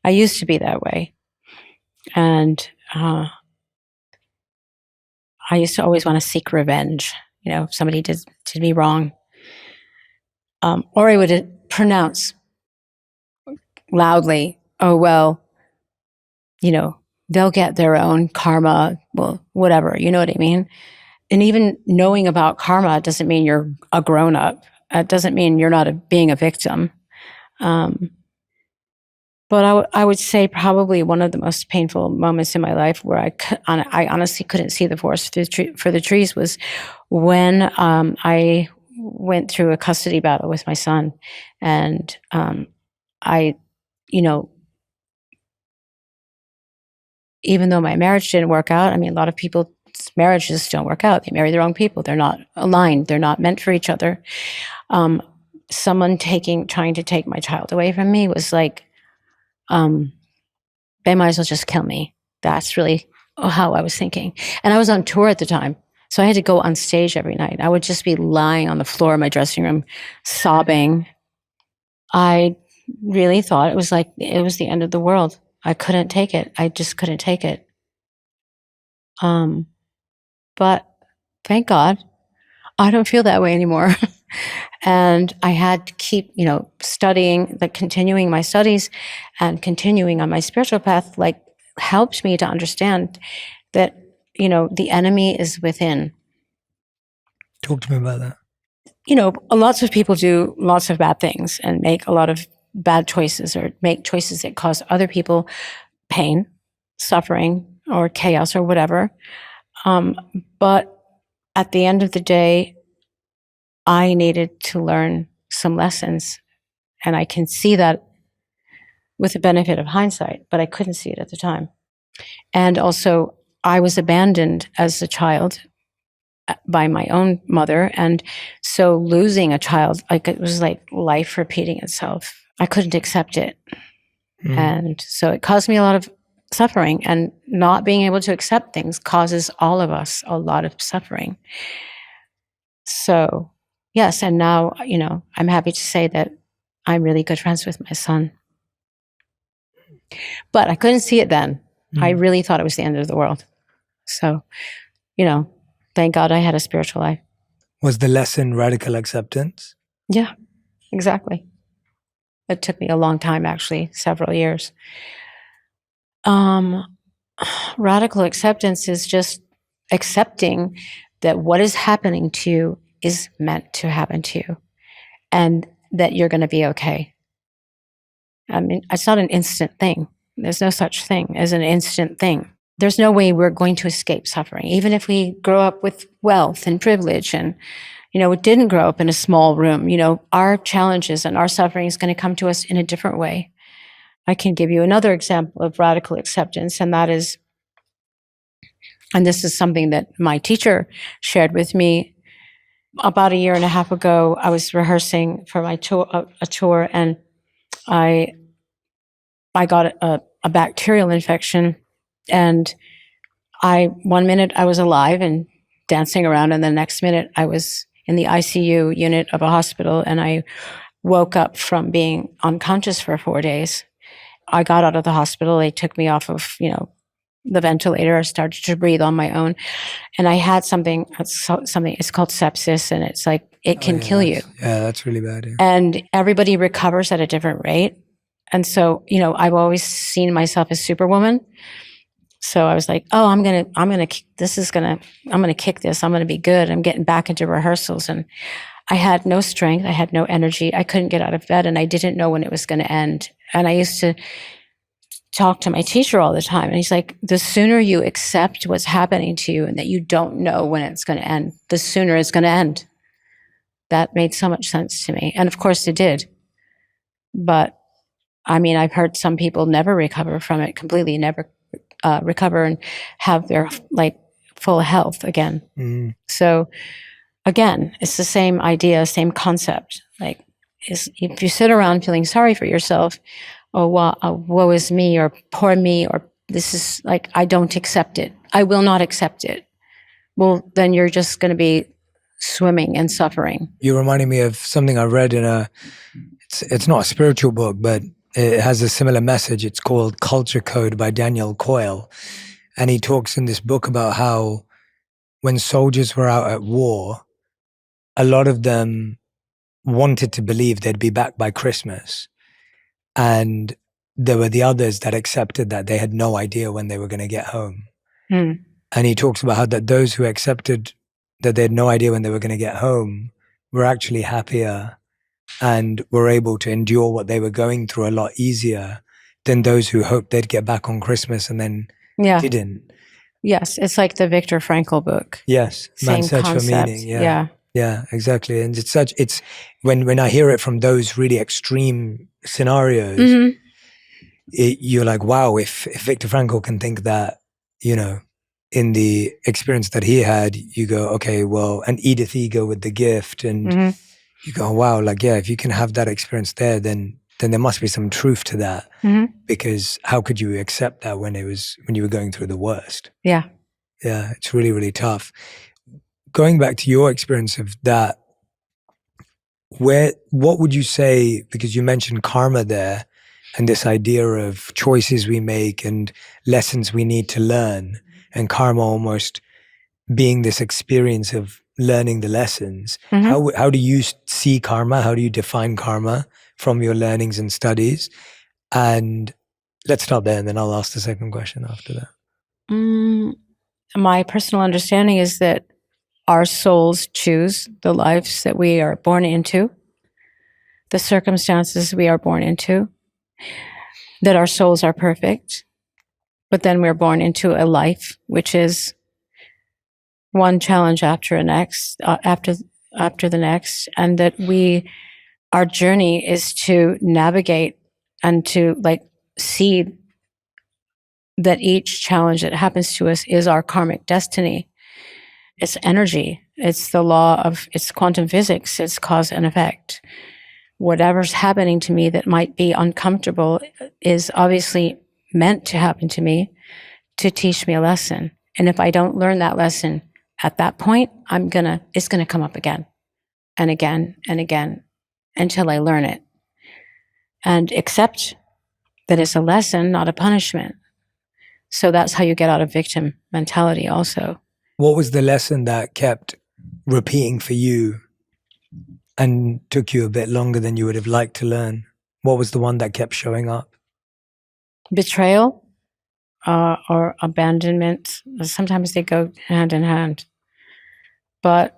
I used to be that way. And I used to always want to seek revenge. If somebody did me wrong. Or I would pronounce loudly, oh, well, they'll get their own karma, well, whatever, you know what I mean? And even knowing about karma doesn't mean you're a grown-up. It doesn't mean you're not being a victim. But I would say probably one of the most painful moments in my life where I honestly couldn't see the forest for the trees was when I went through a custody battle with my son. And even though my marriage didn't work out, I mean, a lot of people's marriages don't work out. They marry the wrong people. They're not aligned. They're not meant for each other. Someone trying to take my child away from me was like, they might as well just kill me. That's really how I was thinking. And I was on tour at the time. So I had to go on stage every night. I would just be lying on the floor of my dressing room, sobbing. I really thought it was the end of the world. I couldn't take it. I just couldn't take it. But thank God, I don't feel that way anymore. And I had to keep, studying, continuing my studies and continuing on my spiritual path, helps me to understand that, the enemy is within. Talk to me about that. Lots of people do lots of bad things and make a lot of bad choices or make choices that cause other people pain, suffering, or chaos or whatever. But at the end of the day, I needed to learn some lessons, and I can see that with the benefit of hindsight, but I couldn't see it at the time. And also, I was abandoned as a child by my own mother, and so losing a child, it was like life repeating itself. I couldn't accept it. And so it caused me a lot of suffering, and not being able to accept things causes all of us a lot of suffering. So yes, and now, I'm happy to say that I'm really good friends with my son. But I couldn't see it then. I really thought it was the end of the world. So, thank God I had a spiritual life. Was the lesson radical acceptance? Yeah, exactly. It took me a long time, actually, several years. Radical acceptance is just accepting that what is happening to you is meant to happen to you and that you're going to be okay. I mean, it's not an instant thing. There's no such thing as an instant thing. There's no way we're going to escape suffering, even if we grow up with wealth and privilege and, we didn't grow up in a small room. Our challenges and our suffering is going to come to us in a different way. I can give you another example of radical acceptance, and that is, and this is something that my teacher shared with me about a year and a half ago. I was rehearsing for my tour, and I got a bacterial infection, and 1 minute I was alive and dancing around, and the next minute I was in the ICU unit of a hospital, and I woke up from being unconscious for 4 days. I got out of the hospital. They took me off of, the ventilator. I started to breathe on my own, and I had something. It's called sepsis, and it's like it can kill you. Yeah, that's really bad. Yeah. And everybody recovers at a different rate. And so, I've always seen myself as Superwoman. So I was like, oh, I'm gonna kick this. I'm gonna be good. I'm getting back into rehearsals, and I had no strength. I had no energy. I couldn't get out of bed, and I didn't know when it was going to end. And I used to talk to my teacher all the time, and he's like, the sooner you accept what's happening to you and that you don't know when it's going to end, the sooner it's going to end. That made so much sense to me. And of course it did. But I mean, I've heard some people never recover from it completely, never recover and have their full health again. So again, it's the same idea, same concept. If you sit around feeling sorry for yourself, woe is me, or poor me, or this is I don't accept it. I will not accept it. Well, then you're just going to be swimming in suffering. You're reminding me of something I read in it's not a spiritual book, but it has a similar message. It's called Culture Code by Daniel Coyle. And he talks in this book about how when soldiers were out at war, a lot of them wanted to believe they'd be back by Christmas. And there were the others that accepted that they had no idea when they were going to get home. And he talks about how that those who accepted that they had no idea when they were going to get home were actually happier and were able to endure what they were going through a lot easier than those who hoped they'd get back on Christmas and then didn't. Yes, it's like the Viktor Frankl book. Yes, Man's Search for Meaning. Yeah, exactly. And it's when I hear it from those really extreme scenarios, you're like, wow, if Viktor Frankl can think that, in the experience that he had, you go, okay, well, and Edith Eger with The Gift, and you go, wow, if you can have that experience there, then there must be some truth to that, because how could you accept that when you were going through the worst? Yeah, it's really, really tough. Going back to your experience of that, what would you say, because you mentioned karma there, and this idea of choices we make and lessons we need to learn, and karma almost being this experience of learning the lessons. How do you see karma? How do you define karma from your learnings and studies? And let's start there, and then I'll ask the second question after that. My personal understanding is that our souls choose the lives that we are born into, the circumstances we are born into, that our souls are perfect, but then we're born into a life which is one challenge after the next, and that our journey is to navigate and to see that each challenge that happens to us is our karmic destiny. It's energy. It's the law of, it's quantum physics. It's cause and effect. Whatever's happening to me that might be uncomfortable is obviously meant to happen to me to teach me a lesson. And if I don't learn that lesson at that point, it's gonna come up again. and again and again until I learn it and accept that it's a lesson, not a punishment. So that's how you get out of victim mentality also. What was the lesson that kept repeating for you and took you a bit longer than you would have liked to learn? What was the one that kept showing up? Betrayal or abandonment. Sometimes they go hand in hand. But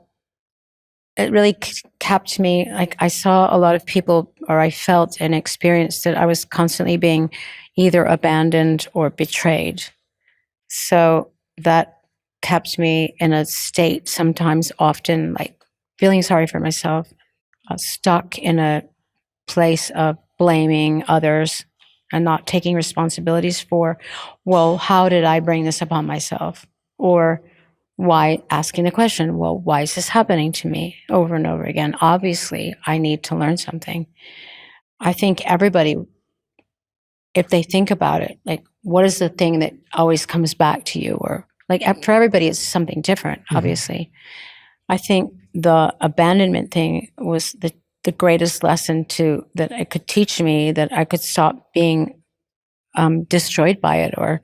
it really kept me, like I saw a lot of people, or I felt and experienced that I was constantly being either abandoned or betrayed. So that kept me in a state, sometimes often like feeling sorry for myself, stuck in a place of blaming others and not taking responsibilities for, well, how did I bring this upon myself? Or why, asking the question, well, why is this happening to me over and over again? Obviously, I need to learn something. I think everybody, if they think about it, like, what is the thing that always comes back to you? Or like, for everybody, it's something different, obviously. I think the abandonment thing was the greatest lesson that it could teach me, that I could stop being destroyed by it or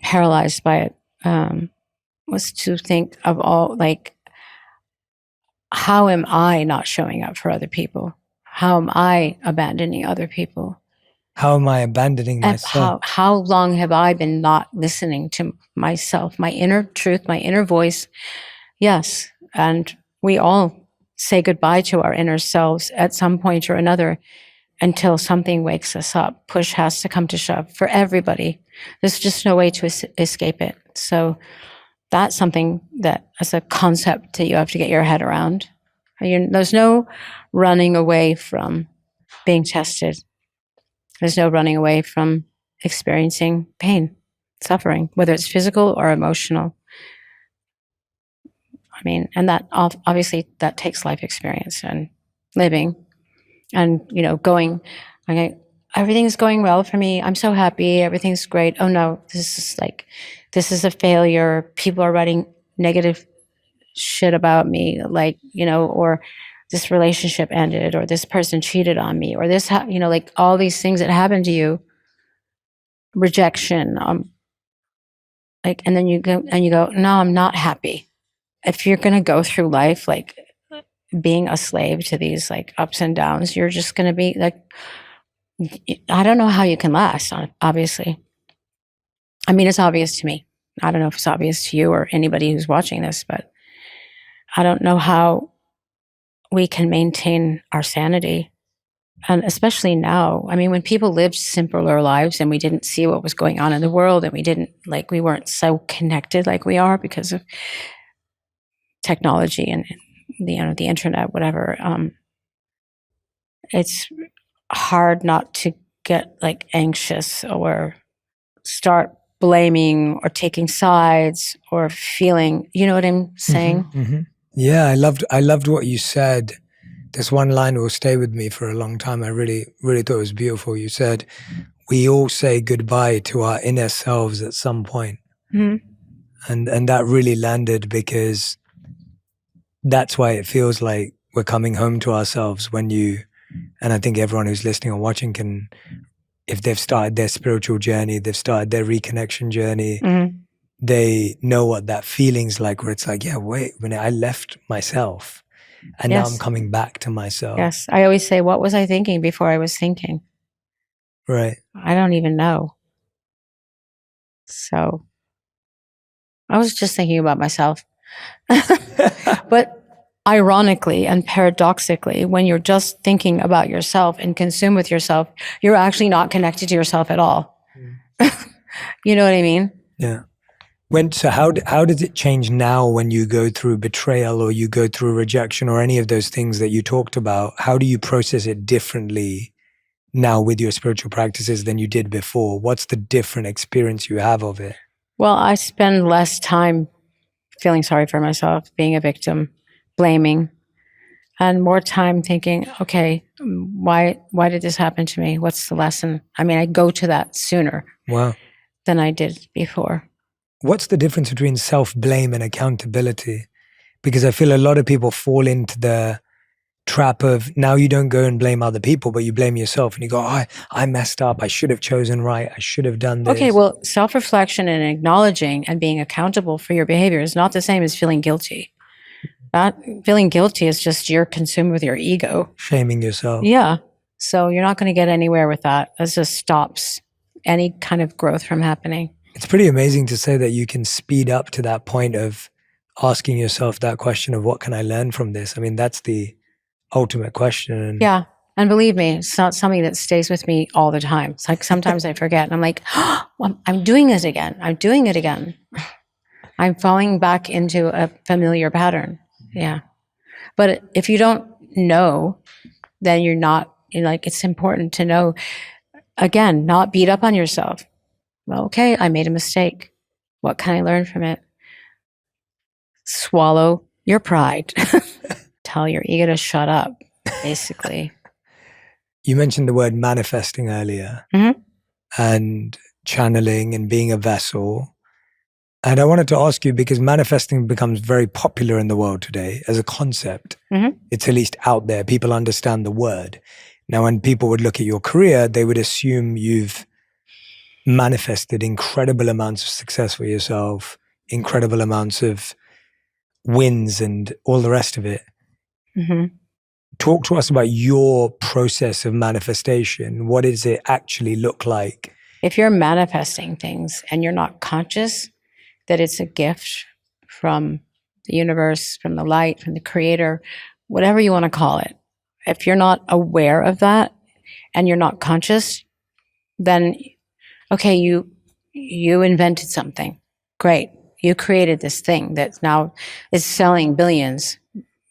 paralyzed by it, was to think of all, like, how am I not showing up for other people? How am I abandoning other people? How am I abandoning myself? How long have I been not listening to myself, my inner truth, my inner voice? Yes, and we all say goodbye to our inner selves at some point or another until something wakes us up. Push has to come to shove for everybody. There's just no way to escape it. So that's something that, as a concept, that you have to get your head around. There's no running away from being tested. There's no running away from experiencing pain, suffering, whether it's physical or emotional. I mean, and that obviously that takes life experience and living and, going, okay, everything's going well for me. I'm so happy. Everything's great. Oh no, this is a failure. People are writing negative shit about me, or this relationship ended, or this person cheated on me, or this, like all these things that happen to you, rejection, and then you go, no, I'm not happy. If you're going to go through life, like being a slave to these like ups and downs, you're just going to be like, I don't know how you can last, obviously. I mean, it's obvious to me. I don't know if it's obvious to you or anybody who's watching this, but I don't know how we can maintain our sanity. And especially now, I mean, when people lived simpler lives and we didn't see what was going on in the world and we weren't so connected like we are because of technology and the internet, whatever. It's hard not to get like anxious or start blaming or taking sides or feeling, you know what I'm saying? Mm-hmm. Yeah, I loved what you said. This one line will stay with me for a long time. I really, really thought it was beautiful. You said, we all say goodbye to our inner selves at some point. And that really landed, because that's why it feels like we're coming home to ourselves and I think everyone who's listening or watching can, if they've started their spiritual journey, they've started their reconnection journey, they know what that feeling's like, where it's like, yeah, wait a minute, I left myself and now I'm coming back to myself. Yes. I always say, what was I thinking before I was thinking? Right. I don't even know. So I was just thinking about myself. But ironically and paradoxically, when you're just thinking about yourself and consumed with yourself, you're actually not connected to yourself at all. You know what I mean? Yeah. So how does it change now when you go through betrayal or you go through rejection or any of those things that you talked about? How do you process it differently now with your spiritual practices than you did before? What's the different experience you have of it? Well, I spend less time feeling sorry for myself, being a victim, blaming, and more time thinking, okay, why did this happen to me? What's the lesson? I mean, I go to that sooner than I did before. What's the difference between self-blame and accountability? because I feel a lot of people fall into the trap of now you don't go and blame other people, but you blame yourself and you go, oh, I messed up. I should have chosen right. I should have done this. Okay, well, self-reflection and acknowledging and being accountable for your behavior is not the same as feeling guilty. That feeling guilty is just you're consumed with your ego. Shaming yourself. Yeah. So you're not going to get anywhere with that. That just stops any kind of growth from happening. It's pretty amazing to say that you can speed up to that point of asking yourself that question of what can I learn from this? I mean, that's the ultimate question. And yeah. And believe me, it's not something that stays with me all the time. It's like sometimes I forget and I'm like, oh, I'm doing it again. I'm doing it again. I'm falling back into a familiar pattern. Yeah. But if you don't know, then you're like, it's important to know, again, not beat up on yourself. Well, okay, I made a mistake. What can I learn from it? Swallow your pride. Tell your ego to shut up, basically. You mentioned the word manifesting earlier, and channeling and being a vessel. And I wanted to ask you, because manifesting becomes very popular in the world today as a concept. It's at least out there. People understand the word. Now, when people would look at your career, they would assume you've manifested incredible amounts of success for yourself, incredible amounts of wins and all the rest of it. Talk to us about your process of manifestation. What does it actually look like? If you're manifesting things and you're not conscious that it's a gift from the universe, from the light, from the creator, whatever you want to call it, if you're not aware of that and you're not conscious, then, okay, you invented something. Great. You created this thing that now is selling billions,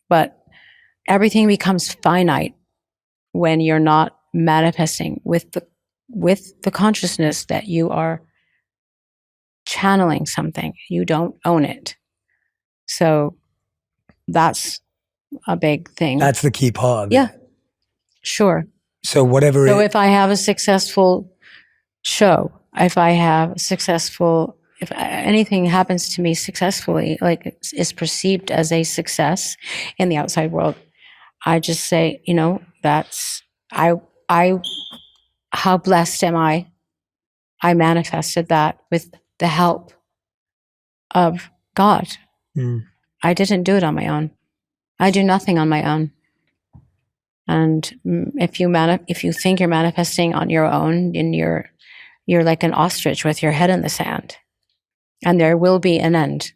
but everything becomes finite when you're not manifesting with the consciousness that you are channeling something. You don't own it. So that's a big thing. That's the key part of it. Yeah, sure. So if I have a successful show, if anything happens to me successfully, like is perceived as a success in the outside world, I just say, that's, how blessed am I? I manifested that with the help of God. I didn't do it on my own. I do nothing on my own. And if you think you're manifesting on your own, then you're like an ostrich with your head in the sand. And there will be an end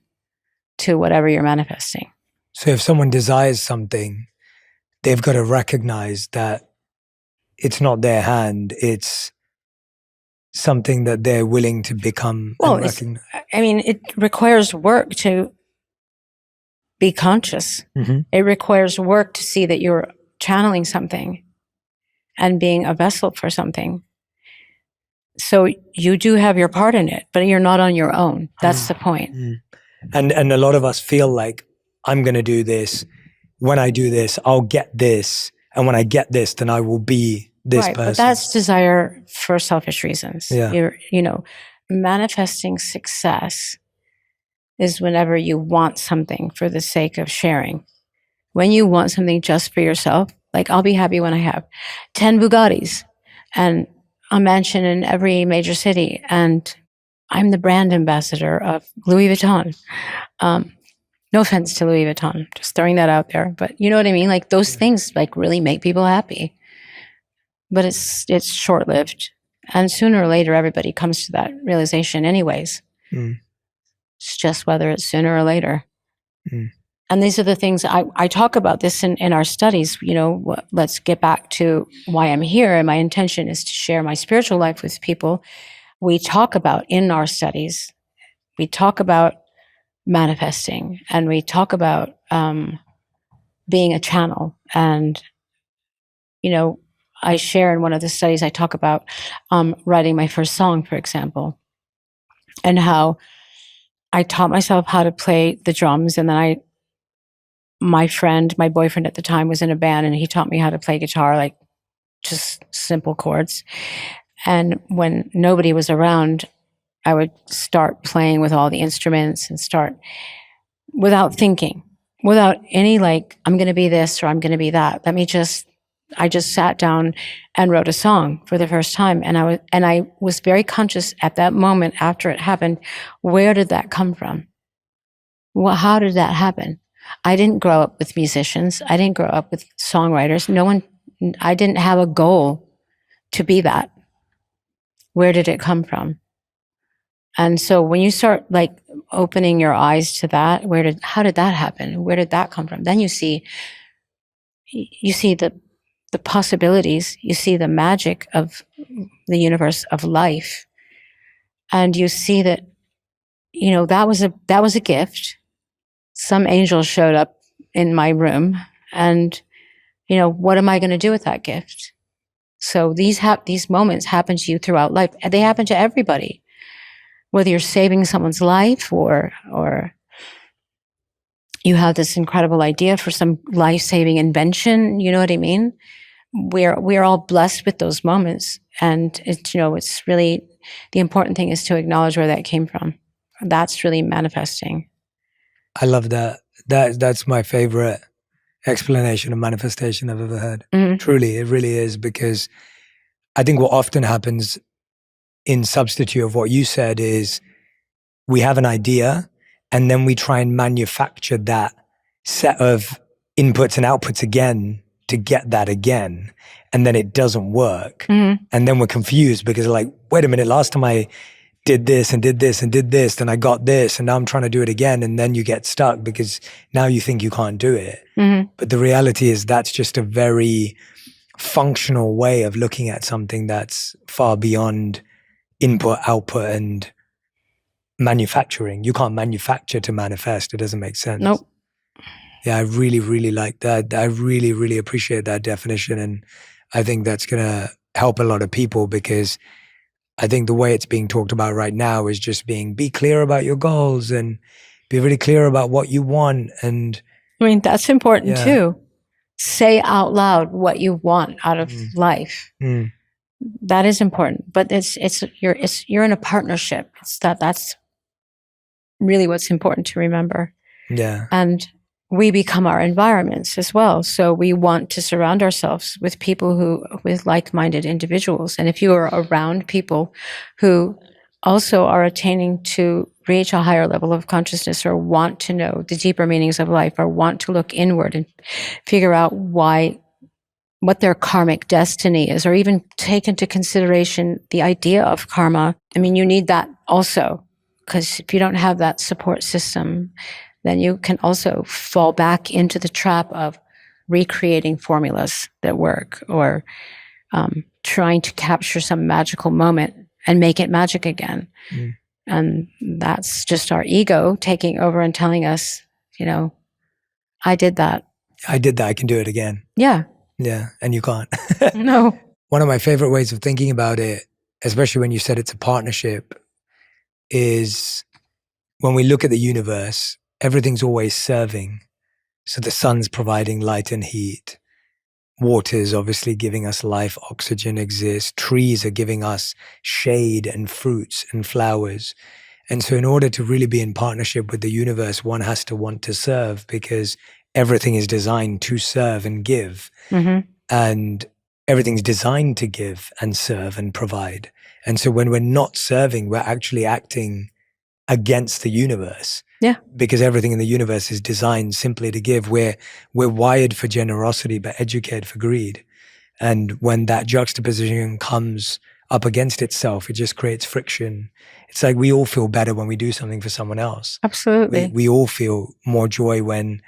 to whatever you're manifesting. So if someone desires something, they've got to recognize that it's not their hand, it's something that they're willing to become. Well, it requires work to be conscious. It requires work to see that you're channeling something and being a vessel for something. So you do have your part in it, but you're not on your own. That's the point. And a lot of us feel like, I'm going to do this. When I do this, I'll get this. And when I get this, then I will be this person. But that's desire for selfish reasons. Yeah. Manifesting success is whenever you want something for the sake of sharing. When you want something just for yourself, like I'll be happy when I have 10 Bugattis and a mansion in every major city, and I'm the brand ambassador of Louis Vuitton. No offense to Louis Vuitton, just throwing that out there. But you know what I mean? Like those things like really make people happy. But it's short-lived. And sooner or later, everybody comes to that realization anyways. It's just whether it's sooner or later. And these are the things I talk about this in our studies. Let's get back to why I'm here. And my intention is to share my spiritual life with people. We talk about in our studies, we talk about manifesting, and we talk about being a channel. And, I share in one of the studies, I talk about writing my first song, for example, and how I taught myself how to play the drums. And then my boyfriend at the time was in a band, and he taught me how to play guitar, like just simple chords. And when nobody was around, I would start playing with all the instruments and start without thinking. without any like, I'm going to be this or I'm going to be that. I just sat down and wrote a song for the first time. And I was very conscious at that moment after it happened. Where did that come from? Well, how did that happen? I didn't grow up with musicians. I didn't grow up with songwriters. I didn't have a goal to be that. Where did it come from? And so when you start like opening your eyes to that, how did that happen? Where did that come from? Then you see the possibilities, you see the magic of the universe of life. And you see that, that was a gift. Some angel showed up in my room and, what am I going to do with that gift? So these moments happen to you throughout life. They happen to everybody, whether you're saving someone's life or you have this incredible idea for some life-saving invention. You know what I mean? We're all blessed with those moments. And it's really, the important thing is to acknowledge where that came from. That's really manifesting. I love that. That's my favorite explanation of manifestation I've ever heard. Mm-hmm. Truly, it really is, because I think what often happens in substitute of what you said is we have an idea and then we try and manufacture that set of inputs and outputs again to get that again. And then it doesn't work. Mm-hmm. And then we're confused because like, wait a minute, last time I did this and did this and did this, then I got this, and now I'm trying to do it again. And then you get stuck because now you think you can't do it. Mm-hmm. But the reality is that's just a very functional way of looking at something that's far beyond input, output, and manufacturing. You can't manufacture to manifest. It doesn't make sense. Nope. Yeah, I really, really like that. I really, really appreciate that definition. And I think that's going to help a lot of people, because I think the way it's being talked about right now is just be clear about your goals and be really clear about what you want. And I mean, that's important too. Say out loud what you want out of life. Mm. That is important, but you're in a partnership. That's really what's important to remember. Yeah. And we become our environments as well. So we want to surround ourselves with people with like-minded individuals. And if you are around people who also are attaining to reach a higher level of consciousness, or want to know the deeper meanings of life, or want to look inward and figure out what their karmic destiny is, or even take into consideration the idea of karma. I mean, you need that also, because if you don't have that support system, then you can also fall back into the trap of recreating formulas that work, or trying to capture some magical moment and make it magic again. Mm. And that's just our ego taking over and telling us, I did that. I did that. I can do it again. Yeah. Yeah. And you can't. No. One of my favorite ways of thinking about it, especially when you said it's a partnership, is when we look at the universe, everything's always serving. So the sun's providing light and heat. Water's obviously giving us life, oxygen exists. Trees are giving us shade and fruits and flowers. And so in order to really be in partnership with the universe, one has to want to serve, because everything is designed to serve and give. Mm-hmm. And everything's designed to give and serve and provide. And so when we're not serving, we're actually acting against the universe. Yeah. Because everything in the universe is designed simply to give. We're wired for generosity, but educated for greed. And when that juxtaposition comes up against itself, it just creates friction. It's like we all feel better when we do something for someone else. Absolutely. We all feel more joy when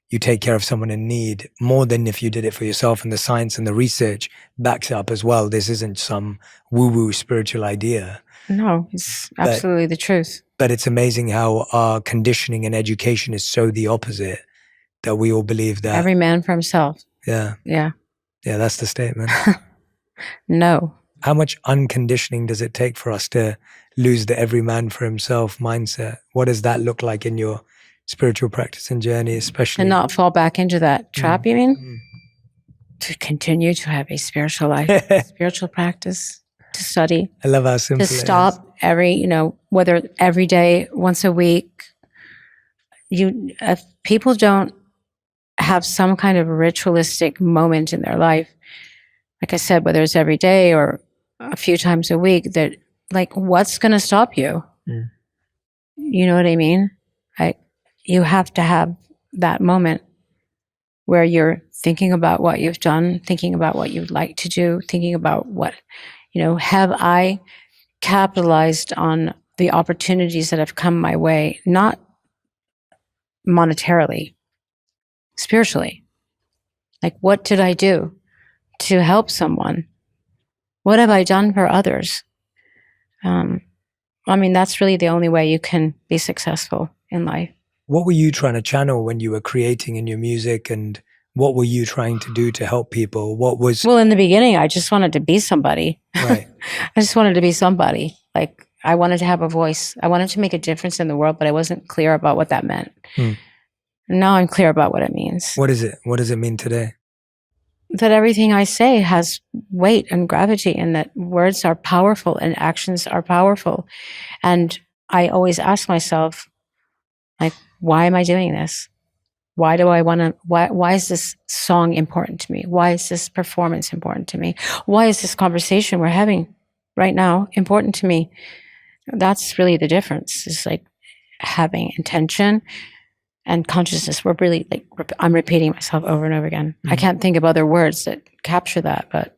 you take care of someone in need, more than if you did it for yourself. And the science and the research backs it up as well. This isn't some woo-woo spiritual idea. No, it's absolutely the truth. But it's amazing how our conditioning and education is so the opposite, that we all believe that. Every man for himself. Yeah. Yeah. Yeah, that's the statement. No. How much unconditioning does it take for us to lose the every man for himself mindset? What does that look like in your spiritual practice and journey, especially? And not fall back into that trap, you mean? Mm. To continue to have a spiritual life, spiritual practice. To study. I love how simple it is. To stop whether every day, once a week. If people don't have some kind of ritualistic moment in their life. Like I said, whether it's every day or a few times a week, that like, what's going to stop you? Mm. You know what I mean? You have to have that moment where you're thinking about what you've done, thinking about what you'd like to do, thinking about what, have I capitalized on the opportunities that have come my way, not monetarily, spiritually. Like, what did I do to help someone? What have I done for others? That's really the only way you can be successful in life. What were you trying to channel when you were creating in your music, and what were you trying to do to help people? Well, in the beginning, I just wanted to be somebody. Right. I just wanted to be somebody. Like, I wanted to have a voice. I wanted to make a difference in the world, but I wasn't clear about what that meant. Now I'm clear about what it means. What is it? What does it mean today? That everything I say has weight and gravity, and that words are powerful and actions are powerful. And I always ask myself, like, why am I doing this? Why do I want to, why is this song important to me? Why is this performance important to me? Why is this conversation we're having right now important to me? That's really the difference. It's like having intention and consciousness. We're really like, I'm repeating myself over and over again. I can't think of other words that capture that, but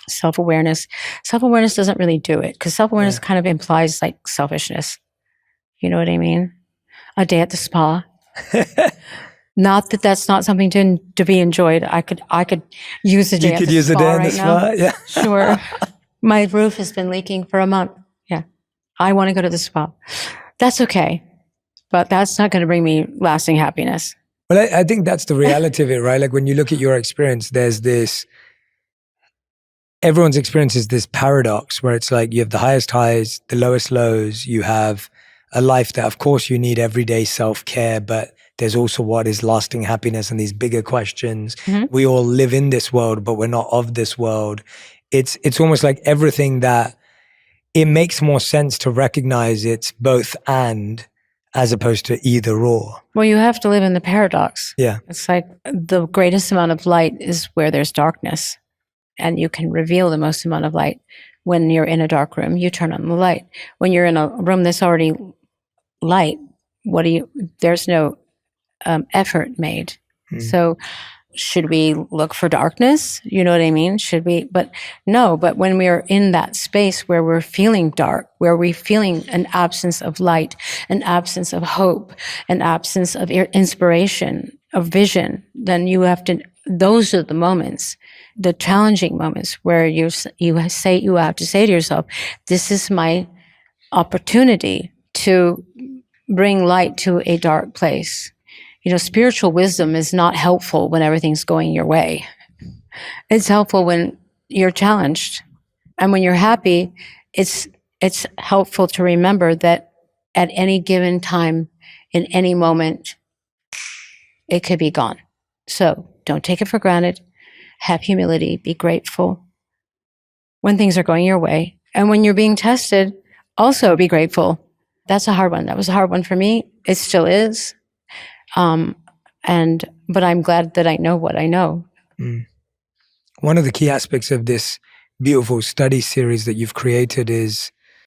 self-awareness doesn't really do it, because self-awareness kind of implies like selfishness. You know what I mean? A day at the spa. Not that that's not something to be enjoyed. I could use a day at the spa right now. Yeah. Sure. My roof has been leaking for a month. Yeah. I want to go to the spa. That's okay. But that's not going to bring me lasting happiness. Well, I think that's the reality of it, right? Like when you look at your experience, everyone's experience is this paradox where it's like you have the highest highs, the lowest lows. You have a life that, of course, you need everyday self-care, but there's also what is lasting happiness and these bigger questions. Mm-hmm. We all live in this world, but we're not of this world. It's almost like everything that it makes more sense to recognize it's both and, as opposed to either or. Well, you have to live in the paradox. Yeah. It's like the greatest amount of light is where there's darkness, and you can reveal the most amount of light. When you're in a dark room, you turn on the light. When you're in a room that's already light, there's no effort made. So should we look for darkness? You know what I mean? Should we? But no, but when we're in that space where we're feeling dark, where we're feeling an absence of light, an absence of hope, an absence of inspiration, of vision, then those are the moments, the challenging moments where you have to say to yourself, this is my opportunity to bring light to a dark place. Spiritual wisdom is not helpful when everything's going your way. It's helpful when you're challenged. And when you're happy, it's helpful to remember that at any given time, in any moment, it could be gone. So don't take it for granted. Have humility. Be grateful when things are going your way. And when you're being tested, also be grateful. That's a hard one. That was a hard one for me. It still is. But I'm glad that I know what I know. One of the key aspects of this beautiful study series that you've created is